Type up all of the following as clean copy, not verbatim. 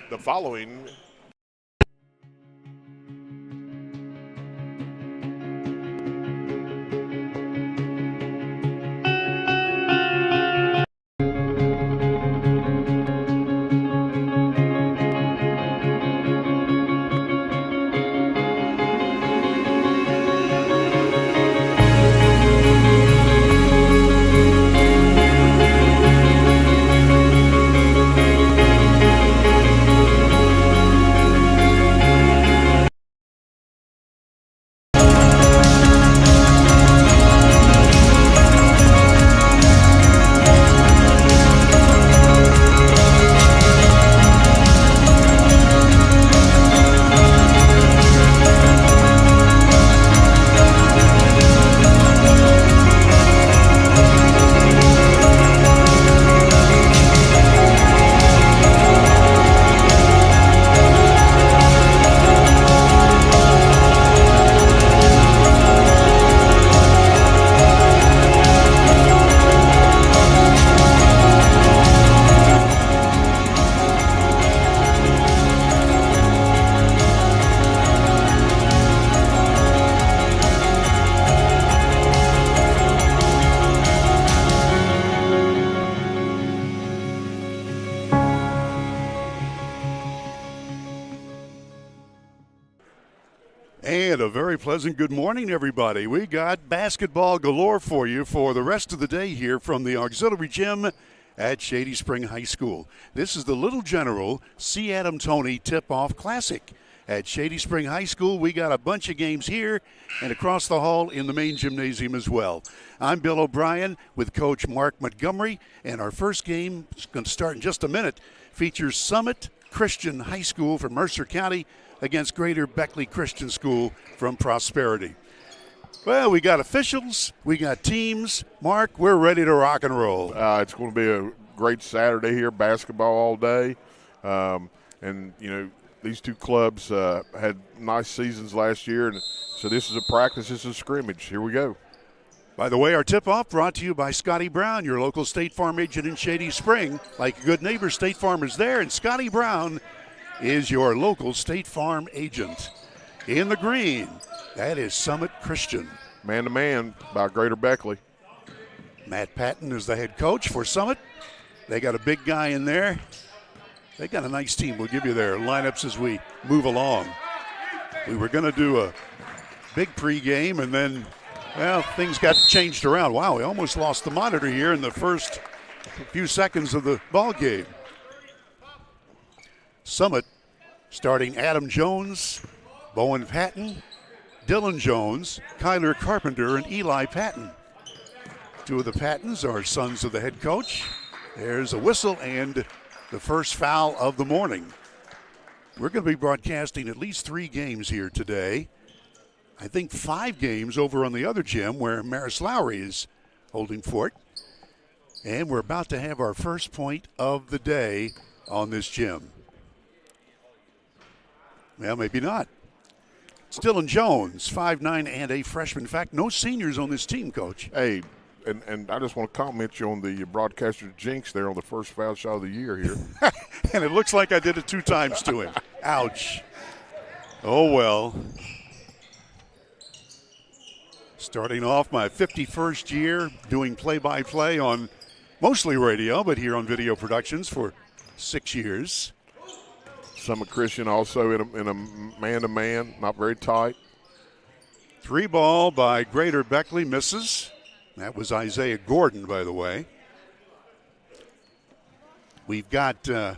The following And a very pleasant good morning, everybody. We got basketball galore for you for the rest of the day here from the auxiliary gym at Shady Spring High School. This is the Little General C. Adam Toney Tip-Off Classic. At Shady Spring High School, we got a bunch of games here and across the hall in the main gymnasium as well. I'm Bill O'Brien with Coach Mark Montgomery, and our first game is going to start in just a minute. Features Summit Christian High School from Mercer County against Greater Beckley Christian School from Prosperity. Well, we got officials, we got teams. Mark, we're ready to rock and roll. it's going to be a great Saturday here, basketball all day. And, you know, these two clubs had nice seasons last year, and so this is a practice, this is a scrimmage. Here we go. By the way, our tip-off brought to you by Scotty Brown, your local State Farm agent in Shady Spring. Like a good neighbor, State Farm is there, and Scotty Brown is your local State Farm agent. In the green, that is Summit Christian. Man-to-man by Greater Beckley. Matt Patton is the head coach for Summit. They got a big guy in there. They got a nice team. We'll give you their lineups as we move along. We were going to do a big pregame, and then, well, things got changed around. Wow, we almost lost the monitor here in the first few seconds of the ball game. Summit starting Adam Jones, Bowen Patton, Dylan Jones, Kyler Carpenter, and Eli Patton. Two of the Pattons are sons of the head coach. There's a whistle and the first foul of the morning. We're going to be broadcasting at least 3 games here today. I think 5 games over on the other gym where Maris Lowry is holding fort. And we're about to have our first point of the day on this gym. Well, maybe not. It's Dylan Jones, 5'9", and a freshman. In fact, no seniors on this team, Coach. Hey, and I just want to comment you on the broadcaster jinx there on the first foul shot of the year here. And it looks like I did it 2 times to him. Ouch. Oh, well. Starting off my 51st year doing play-by-play on mostly radio, but here on video productions for 6 years. Summit Christian also in a man-to-man, not very tight. 3 ball by Greater Beckley, misses. That was Isaiah Gordon, by the way. We've got the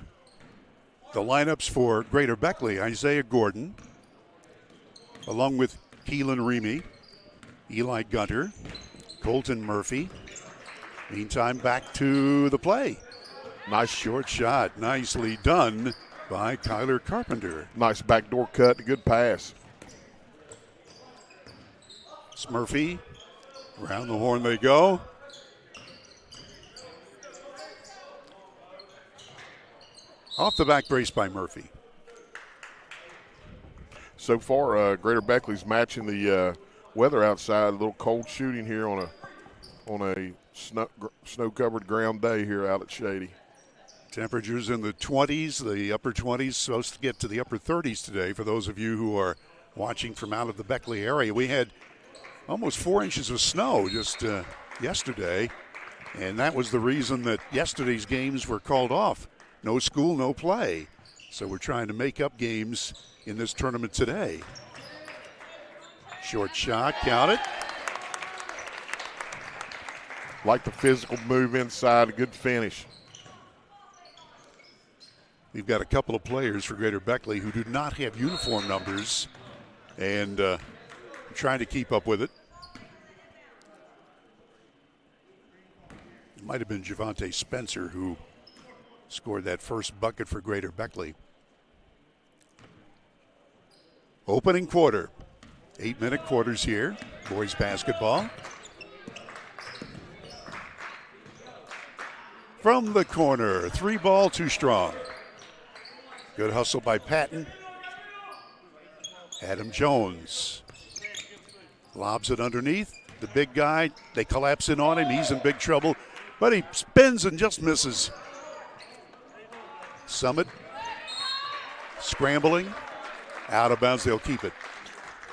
lineups for Greater Beckley. Isaiah Gordon, along with Keelan Remy, Eli Gunter, Colton Murphy. Meantime, back to the play. Nice short shot, nicely done by Kyler Carpenter. Nice backdoor cut, good pass. It's Murphy. Around the horn they go. Off the back brace by Murphy. So far, Greater Beckley's matching the weather outside. A little cold shooting here on a snow-covered ground day here out at Shady. Temperatures in the 20s, the upper 20s, supposed to get to the upper 30s today for those of you who are watching from out of the Beckley area. We had almost 4 inches of snow just yesterday, and that was the reason that yesterday's games were called off. No school, no play. So we're trying to make up games in this tournament today. Short shot, count it. Like the physical move inside, a good finish. We've got a couple of players for Greater Beckley who do not have uniform numbers, and trying to keep up with it. It might have been Javante Spencer who scored that first bucket for Greater Beckley. Opening quarter. 8-minute quarters here. Boys basketball. From the corner, 3 ball, too strong. Good hustle by Patton. Adam Jones lobs it underneath. The big guy, they collapse in on him. He's in big trouble, but he spins and just misses. Summit scrambling. Out of bounds, they'll keep it.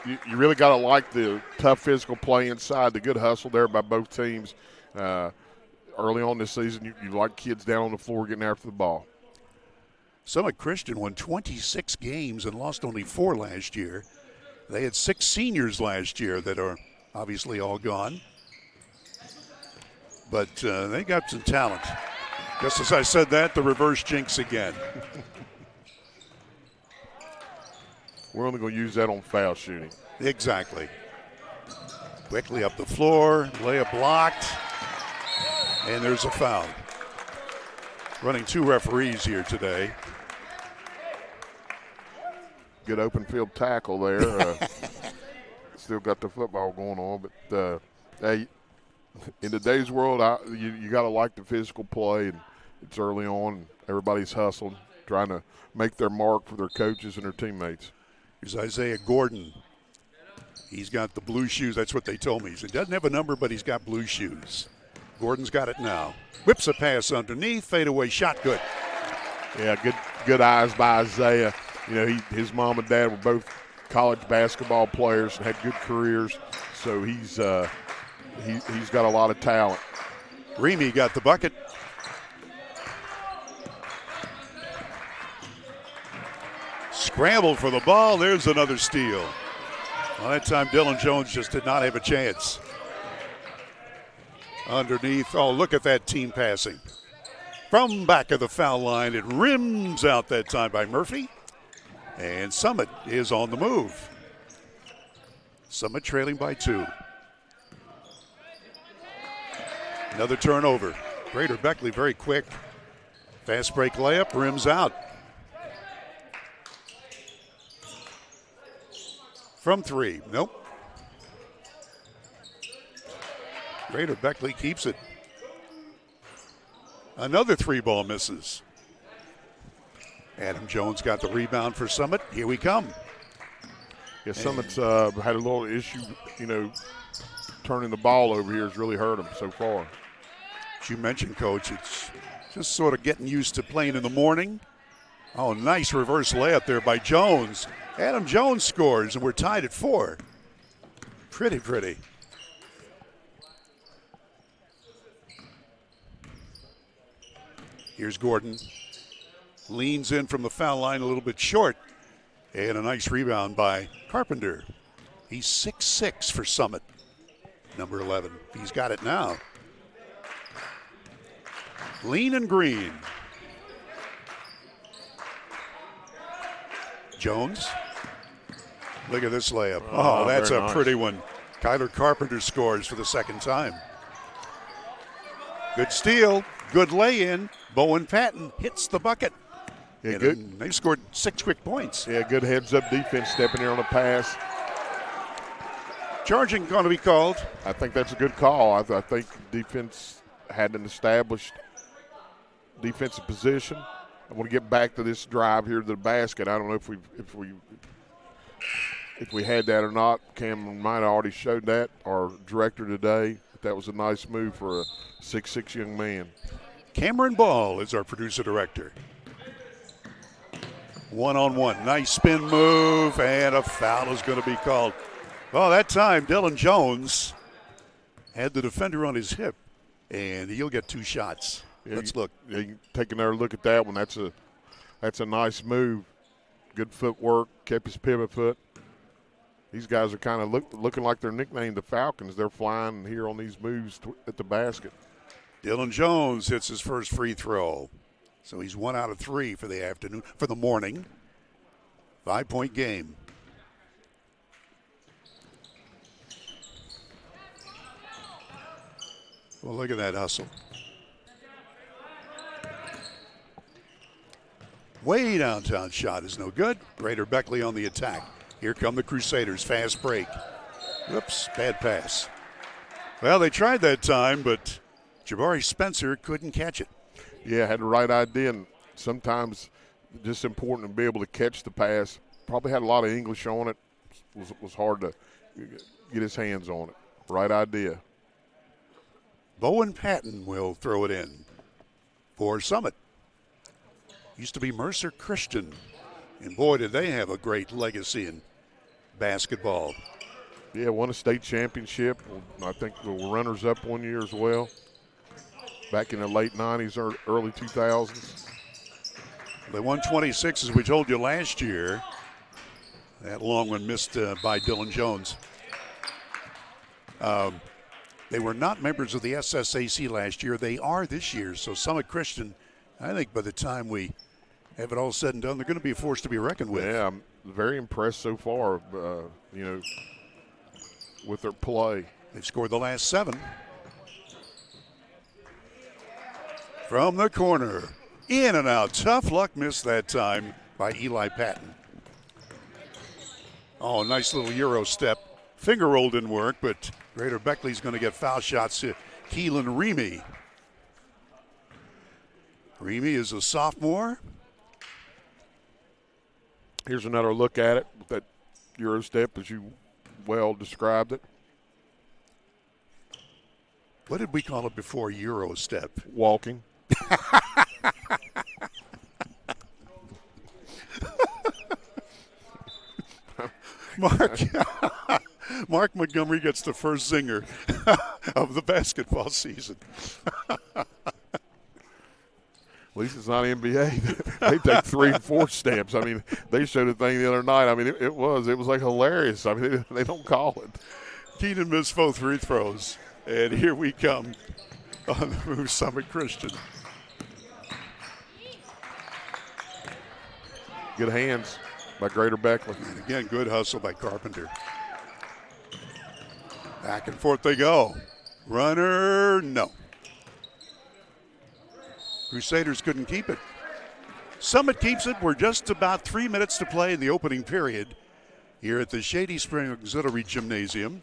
You really got to like the tough physical play inside, the good hustle there by both teams. Early on this season, you like kids down on the floor getting after the ball. Summit Christian won 26 games and lost only 4 last year. They had 6 seniors last year that are obviously all gone. But they got some talent. Just as I said that, the reverse jinx again. We're only going to use that on foul shooting. Exactly. Quickly up the floor, layup blocked, and there's a foul. Running 2 referees here today. Good open field tackle there. Still got the football going on, but hey, in today's world, you got to like the physical play, and it's early on. And everybody's hustling, trying to make their mark for their coaches and their teammates. Here's Isaiah Gordon. He's got the blue shoes. That's what they told me. He doesn't have a number, but he's got blue shoes. Gordon's got it now. Whips a pass underneath, fadeaway shot, good. Yeah, good eyes by Isaiah. You know, his mom and dad were both college basketball players and had good careers, so he's got a lot of talent. Remy got the bucket. Scrambled for the ball. There's another steal. Well, that time Dylan Jones just did not have a chance. Underneath. Oh, look at that team passing. From back of the foul line, it rims out that time by Murphy. And Summit is on the move. Summit trailing by 2. Another turnover. Greater Beckley very quick. Fast break layup, rims out. From 3, nope. Greater Beckley keeps it. Another 3-ball misses. Adam Jones got the rebound for Summit. Here we come. Yeah, Summit's had a little issue, turning the ball over here has really hurt him so far. As you mentioned, Coach, it's just sort of getting used to playing in the morning. Oh, nice reverse layup there by Jones. Adam Jones scores, and we're tied at 4. Pretty, pretty. Here's Gordon. Leans in from the foul line a little bit short. And a nice rebound by Carpenter. He's 6'6" for Summit, number 11. He's got it now. Lean and green. Jones. Look at this layup. Oh, that's a pretty one. Kyler Carpenter scores for the second time. Good steal. Good lay-in. Bowen Patton hits the bucket. Yeah, good. They've scored 6 quick points. Yeah, good heads-up defense stepping there on the pass. Charging going to be called. I think that's a good call. I think defense had an established defensive position. I want to get back to this drive here to the basket. I don't know if we had that or not. Cameron might have already showed that, our director today. But that was a nice move for a 6'6" young man. Cameron Ball is our producer-director. One-on-one. Nice spin move, and a foul is going to be called. Well, that time, Dylan Jones had the defender on his hip, and he'll get 2 shots. Yeah, Let's look. You can take another look at that one. That's a nice move. Good footwork, kept his pivot foot. These guys are kind of looking like they're nicknamed the Falcons. They're flying here on these moves at the basket. Dylan Jones hits his first free throw. So he's 1 out of 3 for the afternoon, for the morning. 5-point game. Well, look at that hustle. Way downtown shot is no good. Greater Beckley on the attack. Here come the Crusaders. Fast break. Whoops, bad pass. Well, they tried that time, but Jabari Spencer couldn't catch it. Yeah, had the right idea, and sometimes just important to be able to catch the pass. Probably had a lot of English on it. Was hard to get his hands on it. Right idea. Bowen Patton will throw it in for Summit. Used to be Mercer Christian. And boy, did they have a great legacy in basketball. Yeah, won a state championship. I think we were runners-up one year as well. Back in the late 90s, early 2000s. They won 26, as we told you last year. That long one missed by Dylan Jones. They were not members of the SSAC last year. They are this year. So Summit Christian, I think by the time we have it all said and done, they're going to be a force to be reckoned with. Yeah, I'm very impressed so far, with their play. They've scored the last 7. From the corner, in and out. Tough luck missed that time by Eli Patton. Oh, nice little Euro step. Finger roll didn't work, but Greater Beckley's going to get foul shots to Keelan Reamy. Reamy is a sophomore. Here's another look at it with that Euro step, as you well described it. What did we call it before Euro step? Walking. Mark Montgomery gets the first zinger of the basketball season. At least it's not NBA. They take 3 and 4 steps. I mean, they showed a thing the other night. I mean, it was like hilarious. I mean, they don't call it. Keenan missed both free throws. And here we come on the move, Summit Christian. Good hands by Greater Beckley. And again, good hustle by Carpenter. Back and forth they go. Runner, no. Crusaders couldn't keep it. Summit keeps it. We're just about 3 minutes to play in the opening period here at the Shady Spring Auxiliary Gymnasium.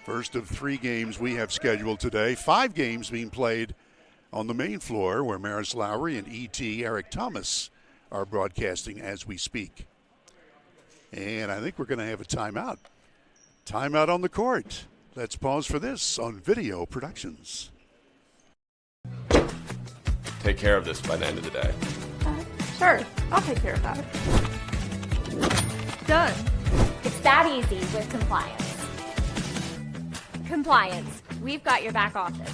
First of 3 games we have scheduled today. 5 games being played on the main floor where Maris Lowry and E.T. Eric Thomas are broadcasting as we speak. And I think we're going to have a timeout. Timeout on the court. Let's pause for this on Video Productions. Take care of this by the end of the day. Sure, I'll take care of that. Done. It's that easy with compliance. Compliance. We've got your back office.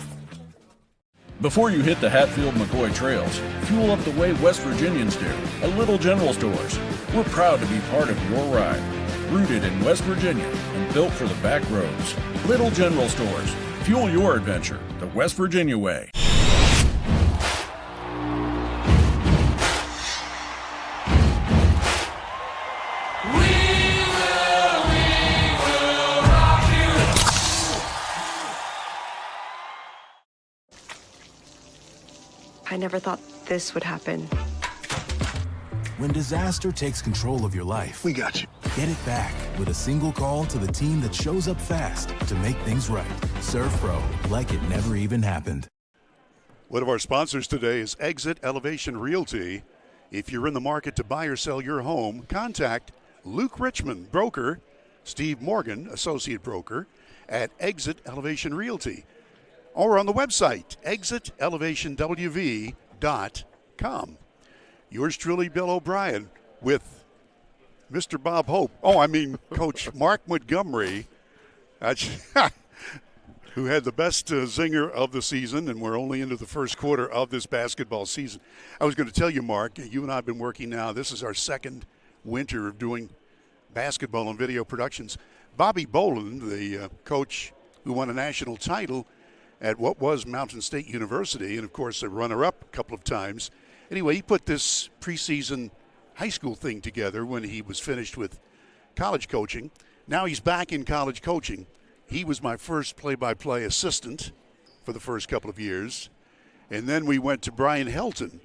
Before you hit the Hatfield-McCoy trails, fuel up the way West Virginians do at Little General Stores. We're proud to be part of your ride. Rooted in West Virginia and built for the back roads. Little General Stores. Fuel your adventure the West Virginia way. I never thought this would happen. When disaster takes control of your life, We got you. get it back with a single call to the team that shows up fast to make things right. Serve Pro, like it never even happened. One of our sponsors today is Exit Elevation Realty. If you're in the market to buy or sell your home, contact Luke Richmond, broker, Steve Morgan, associate broker, at Exit Elevation Realty. or on the website, exitelevationwv.com. Yours truly, Bill O'Brien, with Mr. Bob Hope. Coach Mark Montgomery, who had the best zinger of the season, and we're only into the first quarter of this basketball season. I was going to tell you, Mark, you and I have been working now. This is our second winter of doing basketball and video productions. Bobby Boland, the coach who won a national title at what was Mountain State University, and, of course, a runner-up a couple of times. Anyway, he put this preseason high school thing together when he was finished with college coaching. Now he's back in college coaching. He was my first play-by-play assistant for the first couple of years. And then we went to Brian Helton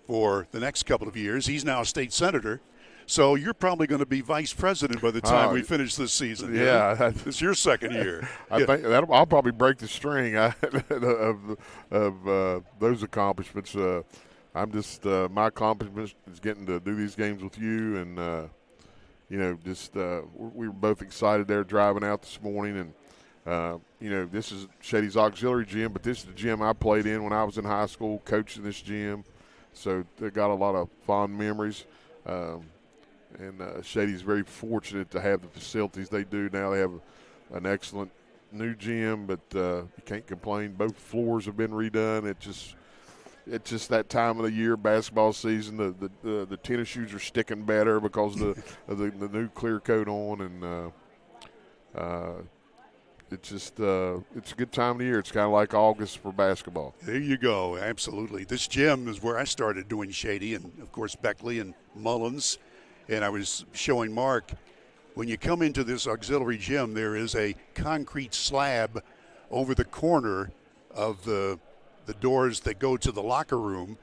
for the next couple of years. He's now a state senator. So you're probably going to be vice president by the time we finish this season. Yeah. It's your second year. I think I'll probably break the string of those accomplishments. I'm just my accomplishment is getting to do these games with you, and we were both excited there driving out this morning, and this is Shady's auxiliary gym, but this is the gym I played in when I was in high school, coaching this gym, so they got a lot of fond memories. And Shady's very fortunate to have the facilities they do now. They have an excellent new gym, but you can't complain. Both floors have been redone. It's just that time of the year, basketball season. The tennis shoes are sticking better because of the new clear coat on, and it's a good time of the year. It's kind of like August for basketball. There you go. Absolutely. This gym is where I started doing Shady, and of course Beckley and Mullins. And I was showing Mark, when you come into this auxiliary gym, there is a concrete slab over the corner of the doors that go to the locker room,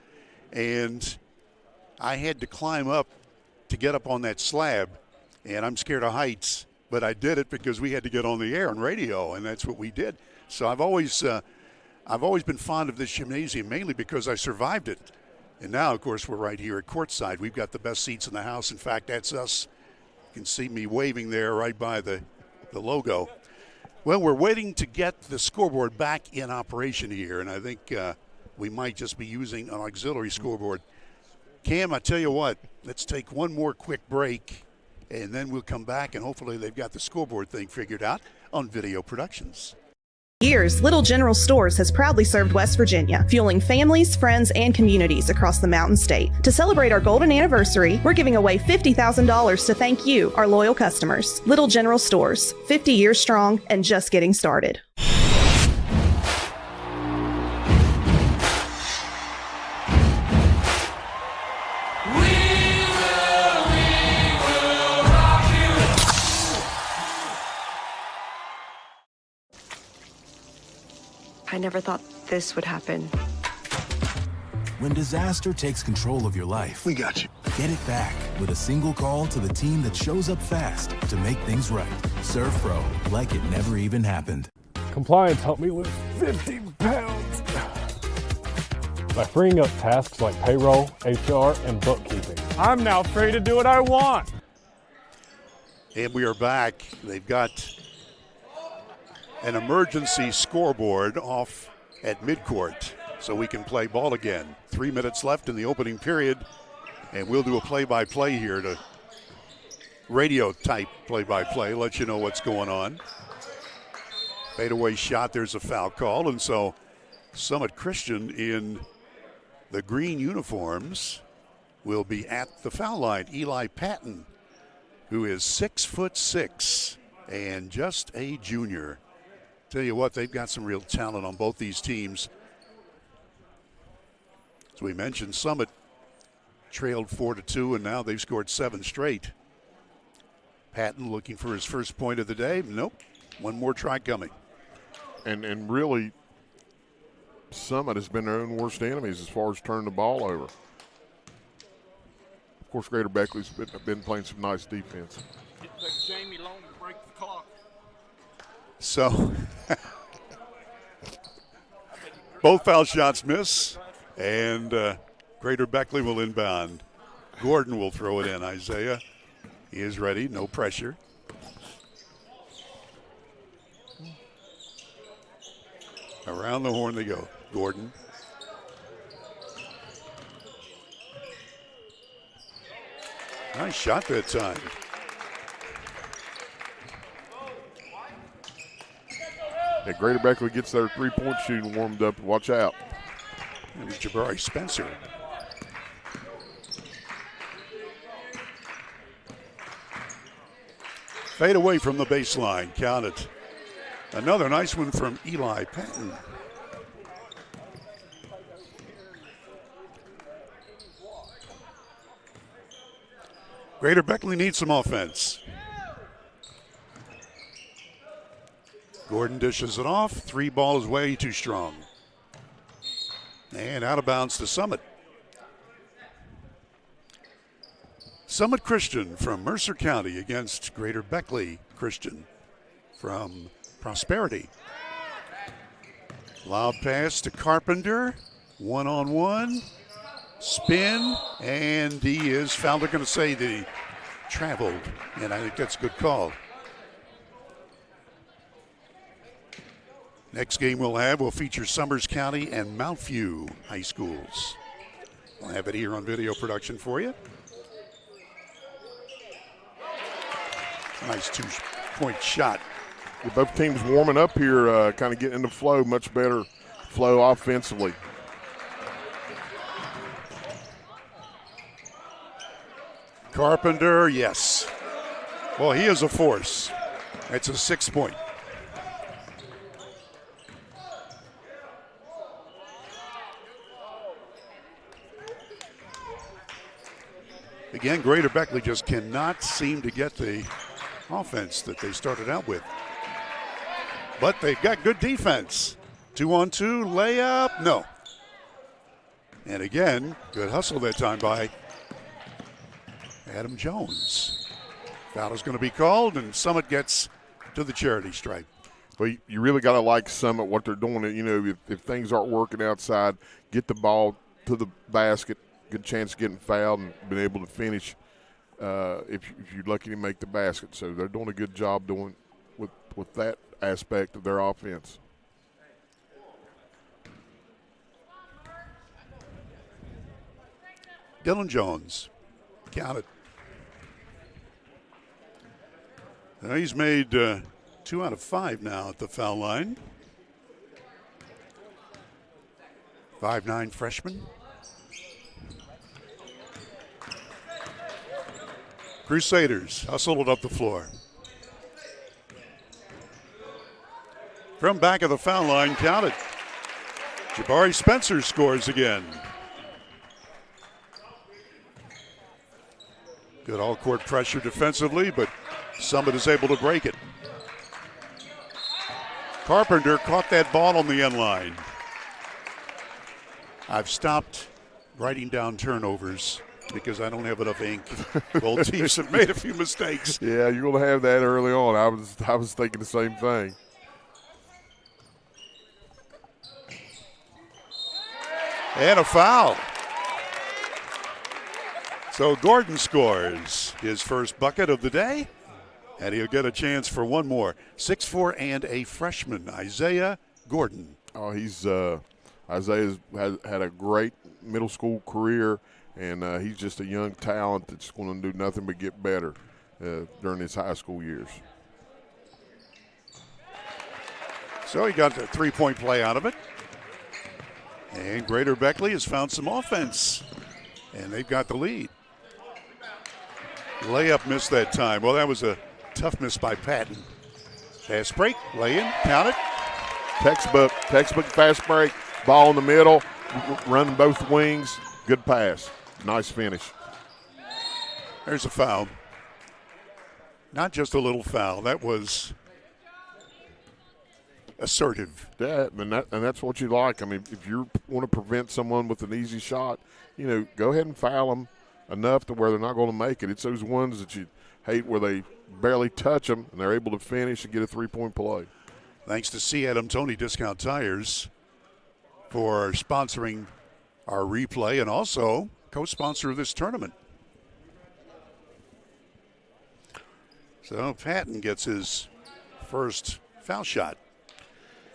and I had to climb up to get up on that slab, and I'm scared of heights, but I did it because we had to get on the air and radio, and that's what we did. So I've always been fond of this gymnasium, mainly because I survived it. And now, of course, we're right here at courtside. We've got the best seats in the house. In fact, that's us. You can see me waving there right by the logo. Well, we're waiting to get the scoreboard back in operation here, and I think we might just be using an auxiliary scoreboard. Cam, I tell you what, let's take one more quick break, and then we'll come back, and hopefully they've got the scoreboard thing figured out on Video Productions. Years, Little General Stores has proudly served West Virginia, fueling families, friends, and communities across the Mountain State. To celebrate our golden anniversary, we're giving away $50,000 to thank you, our loyal customers. Little General Stores, 50 years strong and just getting started. I never thought this would happen. When disaster takes control of your life, We got you. get it back with a single call to the team that shows up fast to make things right. Serve Pro, like it never even happened. Compliance helped me lose 50 pounds by freeing up tasks like payroll, HR, and bookkeeping. I'm now free to do what I want. And we are back. They've got an emergency scoreboard off at midcourt so we can play ball again. 3 minutes left in the opening period, and we'll do a play-by-play here to radio-type play-by-play, let you know what's going on. Fadeaway shot, there's a foul call, and so Summit Christian in the green uniforms will be at the foul line. Eli Patton, who is 6'6" and just a junior. Tell you what, they've got some real talent on both these teams. As we mentioned, Summit trailed 4-2, and now they've scored 7 straight. Patton looking for his first point of the day. Nope, one more try coming. And really, Summit has been their own worst enemies as far as turning the ball over. Of course, Greater Beckley's been playing some nice defense. It took Jamie long to break the clock. So both foul shots miss, and Greater Beckley will inbound. Gordon will throw it in. Isaiah, he is ready, no pressure. Around the horn they go. Gordon. Nice shot that time. Yeah, Greater Beckley gets their three-point shooting warmed up. Watch out. It was Jabari Spencer. Fade away from the baseline. Count it. Another nice one from Eli Patton. Greater Beckley needs some offense. Gordon dishes it off. 3 ball is way too strong. And out of bounds to Summit. Summit Christian from Mercer County against Greater Beckley Christian from Prosperity. Loud pass to Carpenter. 1-on-1. Spin. And he is fouled. They're going to say that he traveled. And I think that's a good call. Next game will feature Summers County and Mount View High Schools. We'll have it here on video production for you. Nice 2-point shot. Both teams warming up here, kind of getting into flow, much better flow offensively. Carpenter, yes. Well, he is a force. It's a 6-point. Again, Greater Beckley just cannot seem to get the offense that they started out with. But they've got good defense. 2-on-2, layup, no. And again, good hustle that time by Adam Jones. Foul is going to be called, and Summit gets to the charity stripe. Well, you really got to like Summit, what they're doing. You know, if things aren't working outside, get the ball to the basket. Good chance of getting fouled and being able to finish if you're lucky to make the basket. So they're doing a good job doing with that aspect of their offense. Dylan Jones, count it. Now he's made 2 out of 5 now at the foul line. 5'9" freshman. Crusaders hustled it up the floor. From back of the foul line, count it. Jabari Spencer scores again. Good all-court pressure defensively, but Summit is able to break it. Carpenter caught that ball on the end line. I've stopped writing down turnovers because I don't have enough ink. Both teams have made a few mistakes. Yeah, you're going to have that early on. I was thinking the same thing. And a foul. So Gordon scores his first bucket of the day, and he'll get a chance for one more. 6'4" and a freshman, Isaiah Gordon. Oh, Isaiah's had a great middle school career, and he's just a young talent that's going to do nothing but get better during his high school years. So he got the 3-point play out of it. And Greater Beckley has found some offense, and they've got the lead. Layup missed that time. Well, that was a tough miss by Patton. Fast break, lay in, count it. Textbook fast break, ball in the middle, running both wings, good pass. Nice finish. There's a foul. Not just a little foul. That was assertive. Yeah, and that's what you like. I mean, if you want to prevent someone with an easy shot, go ahead and foul them enough to where they're not going to make it. It's those ones that you hate where they barely touch them and they're able to finish and get a 3-point play. Thanks to C. Adam Tony Discount Tires for sponsoring our replay and also co-sponsor of this tournament. So Patton gets his first foul shot.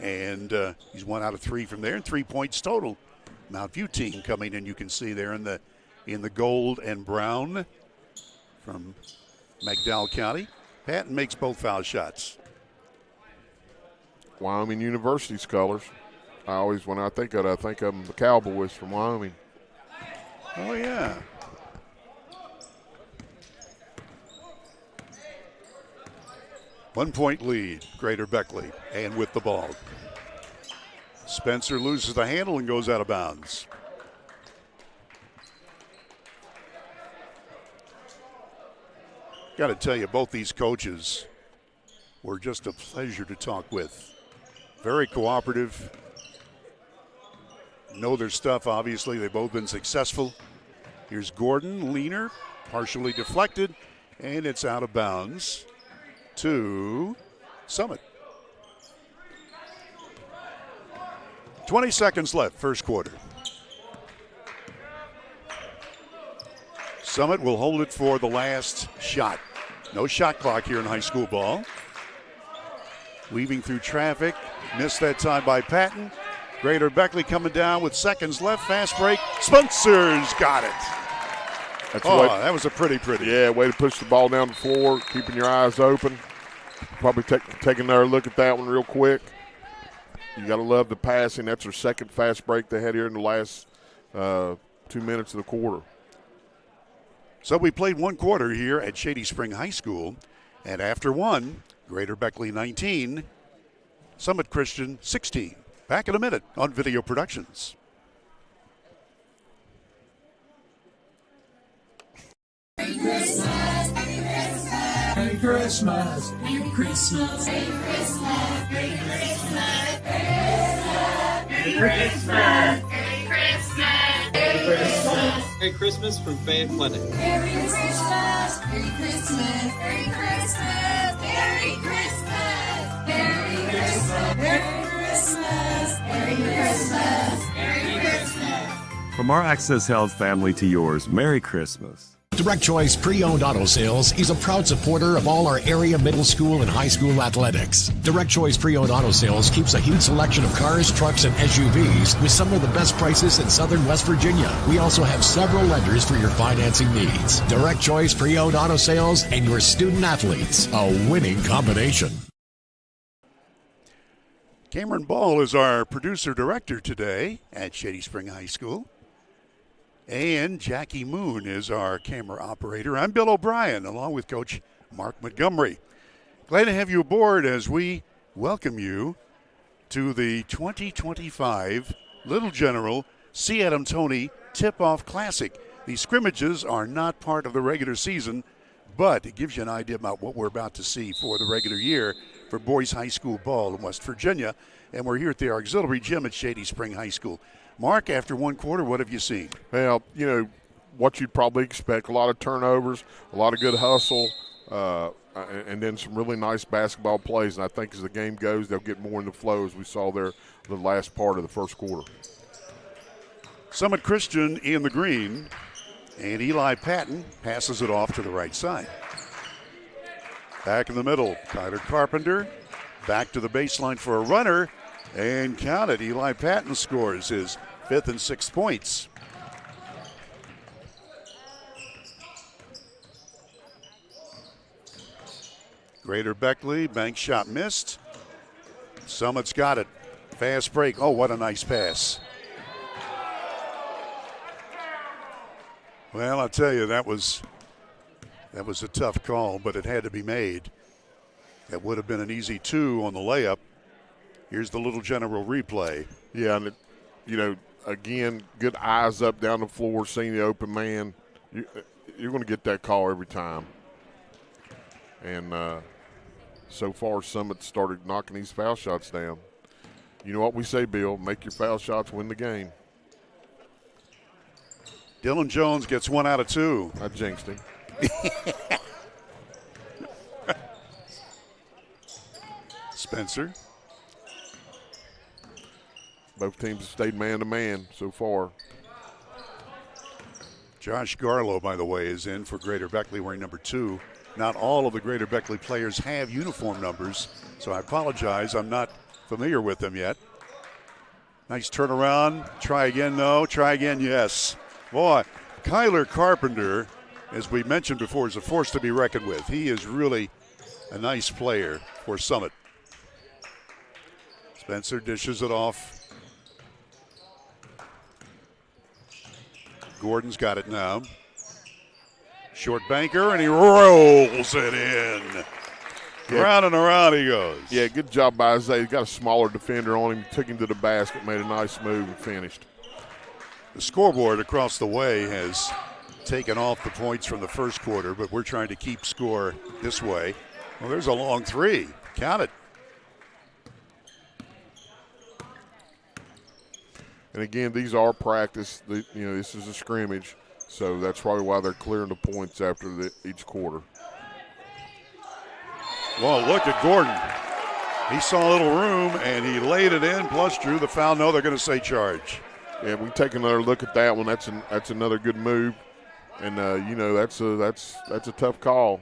And he's 1 out of 3 from there, and 3 points total. Mount View team coming in, you can see there in the gold and brown from McDowell County. Patton makes both foul shots. Wyoming University's colors. When I think of it, I think of the Cowboys from Wyoming. Oh, yeah. One-point lead, Greater Beckley, and with the ball. Spencer loses the handle and goes out of bounds. Got to tell you, both these coaches were just a pleasure to talk with. Very cooperative. Know their stuff, obviously. They've both been successful. Here's Gordon, leaner, partially deflected, and it's out of bounds to Summit. 20 seconds left, first quarter. Summit will hold it for the last shot. No shot clock here in high school ball. Weaving through traffic, missed that time by Patton. Greater Beckley coming down with seconds left, fast break. Spencer's got it. That was a pretty. Yeah, way to push the ball down the floor, keeping your eyes open. Probably take another look at that one real quick. You got to love the passing. That's their second fast break they had here in the last 2 minutes of the quarter. So we played one quarter here at Shady Spring High School, and after one, Greater Beckley 19, Summit Christian 16. Back in a minute on Video Productions. Merry Christmas, Merry Christmas, Merry Christmas, Merry Christmas, Merry Christmas, Merry Christmas, Merry Christmas, Merry Christmas, Merry Christmas from Fan Clinic. Merry Christmas, Merry Christmas, Merry Christmas, Merry Christmas, Merry Christmas, Merry Christmas, Merry Christmas, Merry Christmas. From our Access Health family to yours, Merry Christmas. Direct Choice Pre-Owned Auto Sales is a proud supporter of all our area middle school and high school athletics. Direct Choice Pre-Owned Auto Sales keeps a huge selection of cars, trucks, and SUVs with some of the best prices in southern West Virginia. We also have several lenders for your financing needs. Direct Choice Pre-Owned Auto Sales and your student athletes, a winning combination. Cameron Ball is our producer-director today at Shady Spring High School. And Jackie Moon is our camera operator. I'm Bill O'Brien, along with Coach Mark Montgomery. Glad to have you aboard as we welcome you to the 2025 Little General C. Adam Toney Tip-Off Classic. These scrimmages are not part of the regular season, but it gives you an idea about what we're about to see for the regular year for boys high school ball in West Virginia. And we're here at the auxiliary gym at Shady Spring High School. Mark, after one quarter, what have you seen? Well, what you'd probably expect. A lot of turnovers, a lot of good hustle, and then some really nice basketball plays. And I think as the game goes, they'll get more in the flow as we saw there the last part of the first quarter. Summit Christian in the green, and Eli Patton passes it off to the right side. Back in the middle, Tyler Carpenter back to the baseline for a runner, and count it. Eli Patton scores his 5th and 6th points. Greater Beckley, bank shot missed. Summit's got it. Fast break. Oh, what a nice pass. Well, I'll tell you, that was a tough call, but it had to be made. It would have been an easy 2 on the layup. Here's the Little General replay. Yeah, and again, good eyes up down the floor, seeing the open man. You're going to get that call every time. And so far, Summit started knocking these foul shots down. You know what we say, Bill? Make your foul shots, win the game. Dylan Jones gets 1 out of 2. I jinxed him. Spencer. Both teams have stayed man-to-man so far. Josh Garlow, by the way, is in for Greater Beckley wearing number 2. Not all of the Greater Beckley players have uniform numbers, so I apologize. I'm not familiar with them yet. Nice turnaround. Try again, no. Try again, yes. Boy, Kyler Carpenter, as we mentioned before, is a force to be reckoned with. He is really a nice player for Summit. Spencer dishes it off. Gordon's got it now. Short banker, and he rolls it in. Yeah. Round and around he goes. Yeah, good job by Isaiah. He's got a smaller defender on him. Took him to the basket, made a nice move, and finished. The scoreboard across the way has taken off the points from the first quarter, but we're trying to keep score this way. Well, there's a long three. Count it. And again, these are practice. This is a scrimmage, so that's probably why they're clearing the points after each quarter. Well, look at Gordon. He saw a little room, and he laid it in, plus drew the foul. No, they're going to say charge. Yeah, we take another look at that one. That's another good move, and that's a tough call.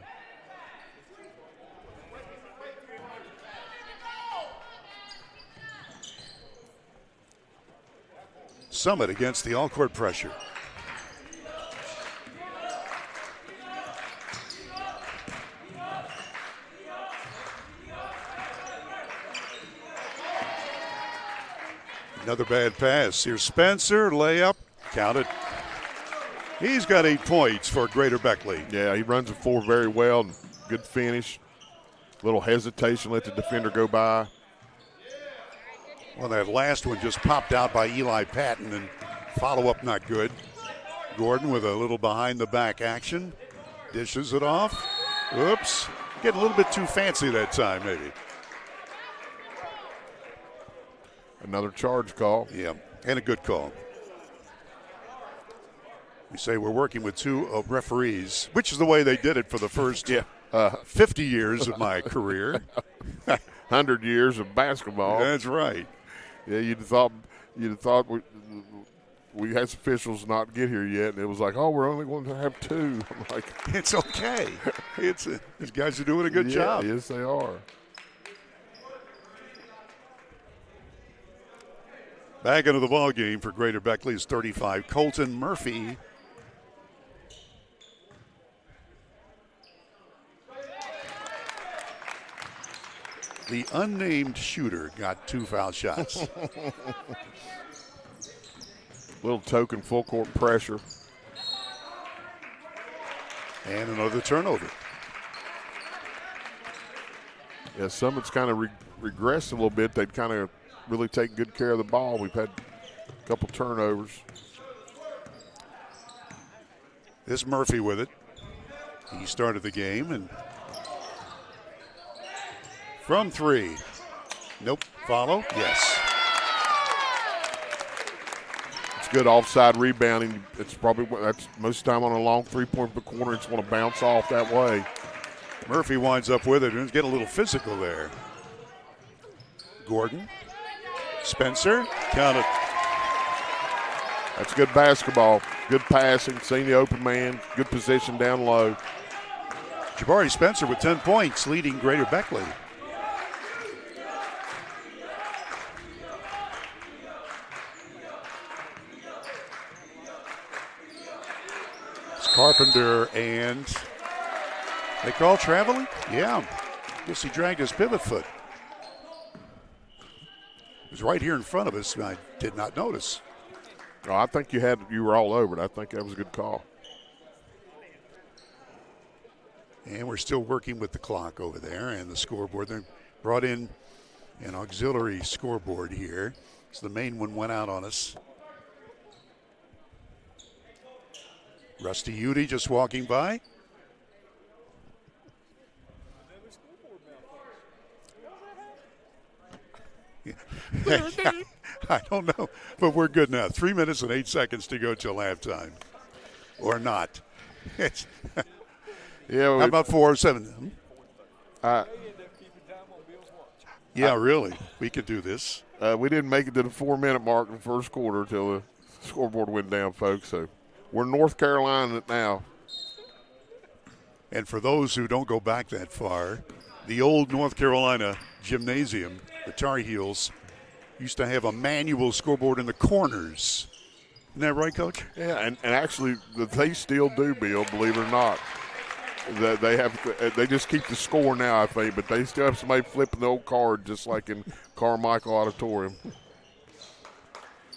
Summit against the all-court pressure. Another bad pass. Here's Spencer, layup, counted. He's got 8 points for Greater Beckley. Yeah, he runs the floor very well. Good finish. Little hesitation, let the defender go by. Well, that last one just popped out by Eli Patton, and follow-up not good. Gordon with a little behind-the-back action. Dishes it off. Oops. Getting a little bit too fancy that time, maybe. Another charge call. Yeah, and a good call. We say we're working with 2 referees, which is the way they did it for the first 50 years of my career. 100 years of basketball. That's right. Yeah, you'd have thought we had officials not get here yet, and it was like, oh, we're only going to have 2. I'm like, it's okay. These guys are doing a good job. Yes, they are. Back into the ball game for Greater Beckley is 35. Colton Murphy. The unnamed shooter got 2 foul shots. Little token full court pressure. And another turnover. Yeah, Summit's kind of regressed a little bit. They'd kind of really take good care of the ball. We've had a couple turnovers. This Murphy with it. He started the game, and from 3. Nope. Follow? Yes. It's good offside rebounding. That's most of the time on a long three-point corner. It's going to bounce off that way. Murphy winds up with it and get a little physical there. Gordon. Spencer. Count it. That's good basketball. Good passing. Seeing the open man. Good position down low. Jabari Spencer with 10 points, leading Greater Beckley. It's Carpenter, and they call traveling? Yeah. Guess he dragged his pivot foot. It was right here in front of us, and I did not notice. Oh, I think you were all over it. I think that was a good call. And we're still working with the clock over there and the scoreboard. They brought in an auxiliary scoreboard here. So the main one went out on us. Rusty Udy just walking by. I don't know, but we're good now. 3 minutes and 8 seconds to go till halftime. Or not. Yeah, how about 4:07? Yeah, really. We could do this. We didn't make it to the 4-minute mark in the first quarter until the scoreboard went down, folks. So we're North Carolina now. And for those who don't go back that far, the old North Carolina gymnasium the Tar Heels used to have a manual scoreboard in the corners. Isn't that right, Coach? Yeah, and actually they still do, Bill, believe it or not. They just keep the score now, I think, but they still have somebody flipping the old card just like in Carmichael Auditorium.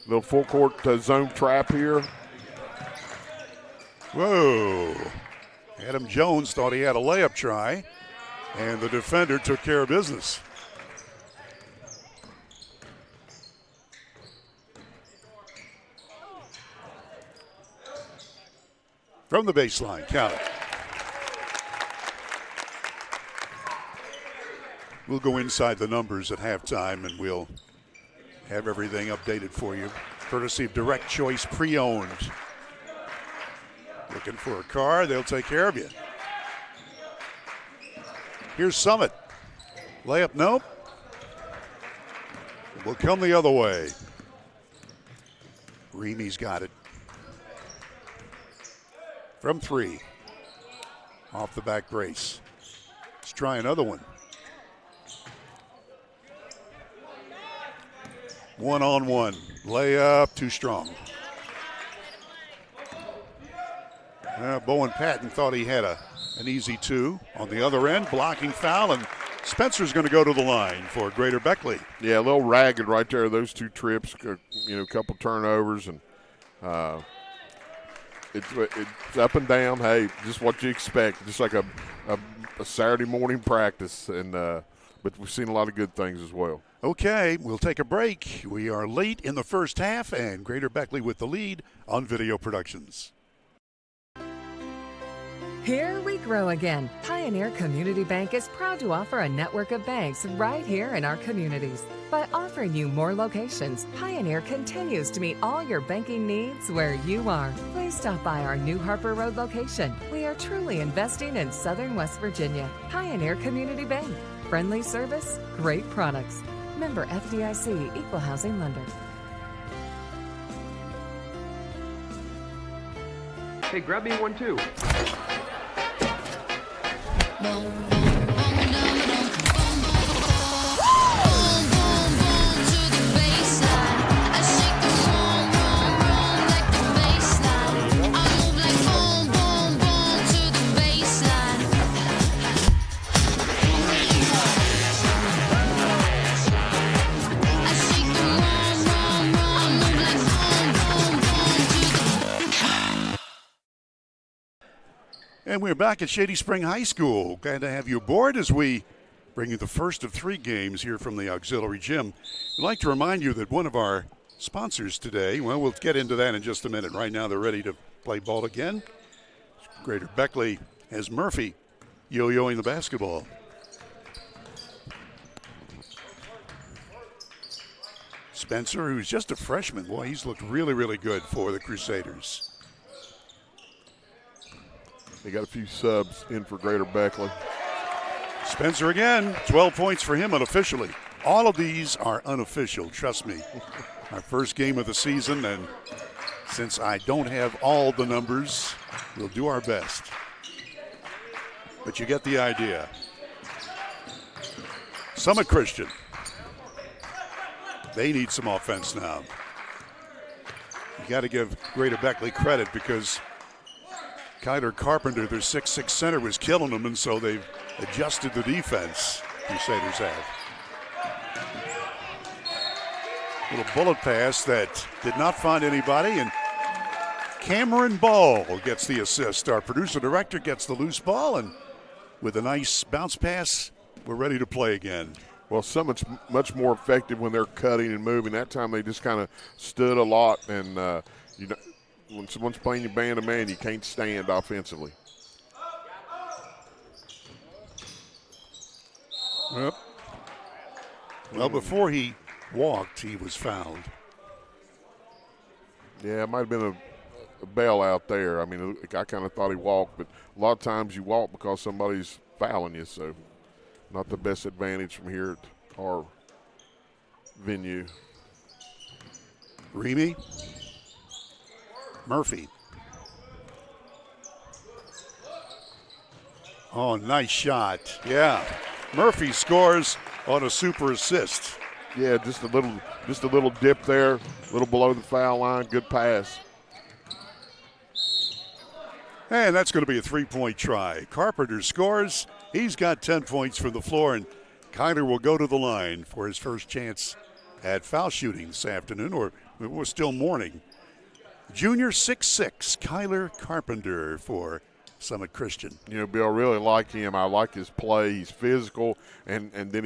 Little full court zone trap here. Whoa. Adam Jones thought he had a layup try, and the defender took care of business. From the baseline, count it. We'll go inside the numbers at halftime, and we'll have everything updated for you. Courtesy of Direct Choice Pre-Owned. Looking for a car, they'll take care of you. Here's Summit. Layup, nope. Will come the other way. Reamy's got it. From 3. Off the back brace. Let's try another one. One-on-one. Layup, too strong. Bowen Patton thought he had an easy 2. On the other end, blocking foul, and Spencer's going to go to the line for Greater Beckley. Yeah, a little ragged right there, those 2 trips, a couple turnovers, and it's up and down. Hey, just what you expect, just like a Saturday morning practice, and but we've seen a lot of good things as well. Okay, we'll take a break. We are late in the first half, and Greater Beckley with the lead on Video Productions. Here we grow again. Pioneer Community Bank is proud to offer a network of banks right here in our communities. By offering you more locations, Pioneer continues to meet all your banking needs where you are. Please stop by our New Harper Road location. We are truly investing in Southern West Virginia. Pioneer Community Bank. Friendly service, great products. Member FDIC, Equal Housing Lender. Hey, grab me one too. And we're back at Shady Spring High School. Glad to have you aboard as we bring you the first of 3 games here from the auxiliary gym. I'd like to remind you that one of our sponsors today, well, we'll get into that in just a minute. Right now they're ready to play ball again. Greater Beckley has Murphy yo-yoing the basketball. Spencer, who's just a freshman, boy, he's looked really, really good for the Crusaders. They got a few subs in for Greater Beckley. Spencer again, 12 points for him unofficially. All of these are unofficial, trust me. Our first game of the season, and since I don't have all the numbers, we'll do our best. But you get the idea. Summit Christian. They need some offense now. You got to give Greater Beckley credit because Kyler Carpenter, their 6'6" center, was killing them, and so they've adjusted the defense. Crusaders have. Little bullet pass that did not find anybody, and Cameron Ball gets the assist. Our producer-director gets the loose ball, and with a nice bounce pass, we're ready to play again. Well, Summit's much more effective when they're cutting and moving. That time they just kind of stood a lot, and when someone's playing you man-to-man, you can't stand offensively. Yep. Well, before he walked, he was fouled. Yeah, it might have been a bailout there. I mean, I kind of thought he walked, but a lot of times you walk because somebody's fouling you, so not the best advantage from here at our venue. Reamy. Murphy. Oh, nice shot. Yeah. Murphy scores on a super assist. Yeah, just a little dip there, a little below the foul line. Good pass. And that's going to be a three-point try. Carpenter scores. He's got 10 points from the floor, and Kyler will go to the line for his first chance at foul shooting this afternoon, or it was still morning. Junior 6'6", Kyler Carpenter for Summit Christian. You know, Bill, really like him. I like his play. He's physical, and then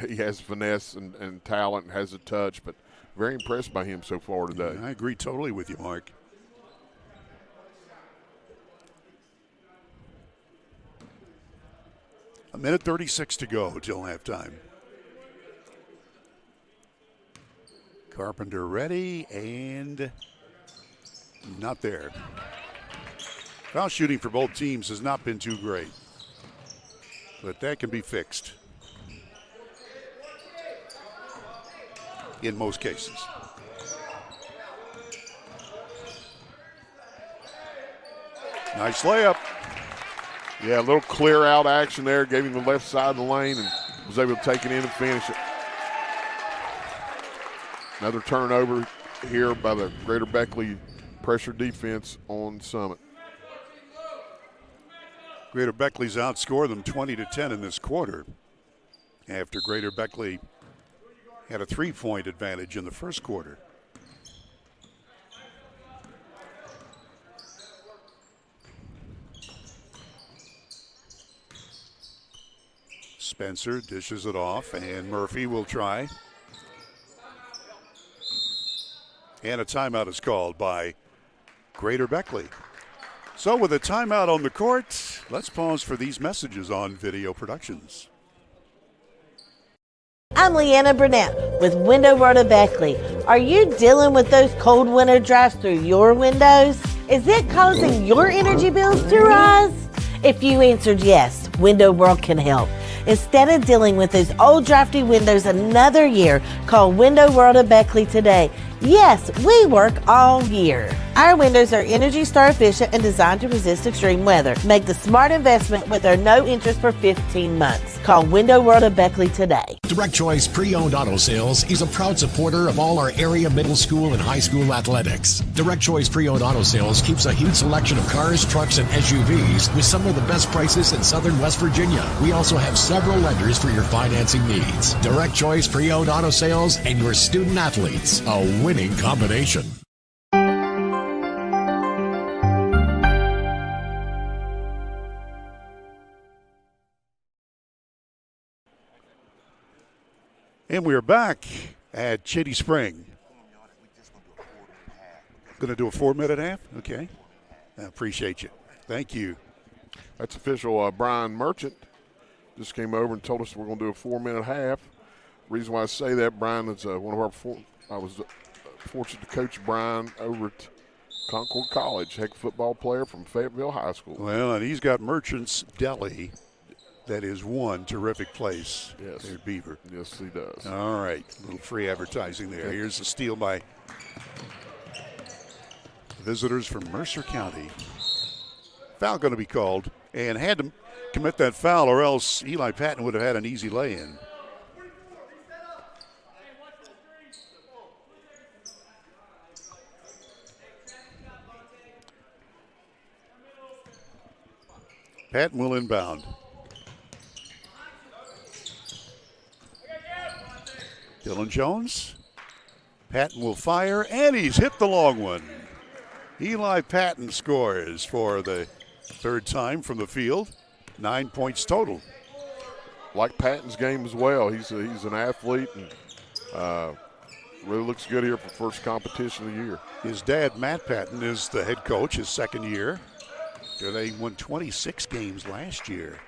he has finesse and talent and has a touch, but very impressed by him so far today. Yeah, I agree totally with you, Mark. A minute 36 to go till halftime. Carpenter ready and not there. Foul shooting for both teams has not been too great, but that can be fixed in most cases. Nice layup. Yeah, a little clear out action there, gave him the left side of the lane and was able to take it in and finish it. Another turnover here by the Greater Beckley pressure defense on Summit. Greater Beckley's outscored them 20-10 in this quarter after Greater Beckley had a 3-point advantage in the first quarter. Spencer dishes it off, and Murphy will try. And a timeout is called by Greater Beckley. So with a timeout on the court, let's pause for these messages on Video Productions. I'm Leanna Burnett with Window World of Beckley. Are you dealing with those cold winter drafts through your windows? Is it causing your energy bills to rise? If you answered yes, Window World can help. Instead of dealing with those old drafty windows another year, call Window World of Beckley today. Yes, we work all year. Our windows are Energy Star efficient and designed to resist extreme weather. Make the smart investment with our no interest for 15 months. Call Window World of Beckley today. Direct Choice Pre-Owned Auto Sales is a proud supporter of all our area middle school and high school athletics. Direct Choice Pre-Owned Auto Sales keeps a huge selection of cars, trucks, and SUVs with some of the best prices in southern West Virginia. We also have several lenders for your financing needs. Direct Choice Pre-Owned Auto Sales and your student athletes. A winning combination. And we are back at Shady Spring. Going to do a 4-minute half? Okay. I appreciate you. Thank you. That's official. Brian Merchant just came over and told us we're going to do a 4-minute half. Reason why I say that, Brian is one of our I was fortunate to coach Brian over at Concord College, heck football player from Fayetteville High School. Well, and he's got Merchant's Deli. That is one terrific place. Yes. There, Beaver. Yes, he does. All right. A little free advertising there. Here's the steal by visitors from Mercer County. Foul going to be called, and had to commit that foul or else Eli Patton would have had an easy lay-in. Patton will inbound. Dylan Jones. Patton will fire, and he's hit the long one. Eli Patton scores for the third time from the field. 9 points total. Like Patton's game as well. He's an athlete and really looks good here for first competition of the year. His dad, Matt Patton, is the head coach, his second year. They won 26 games last year.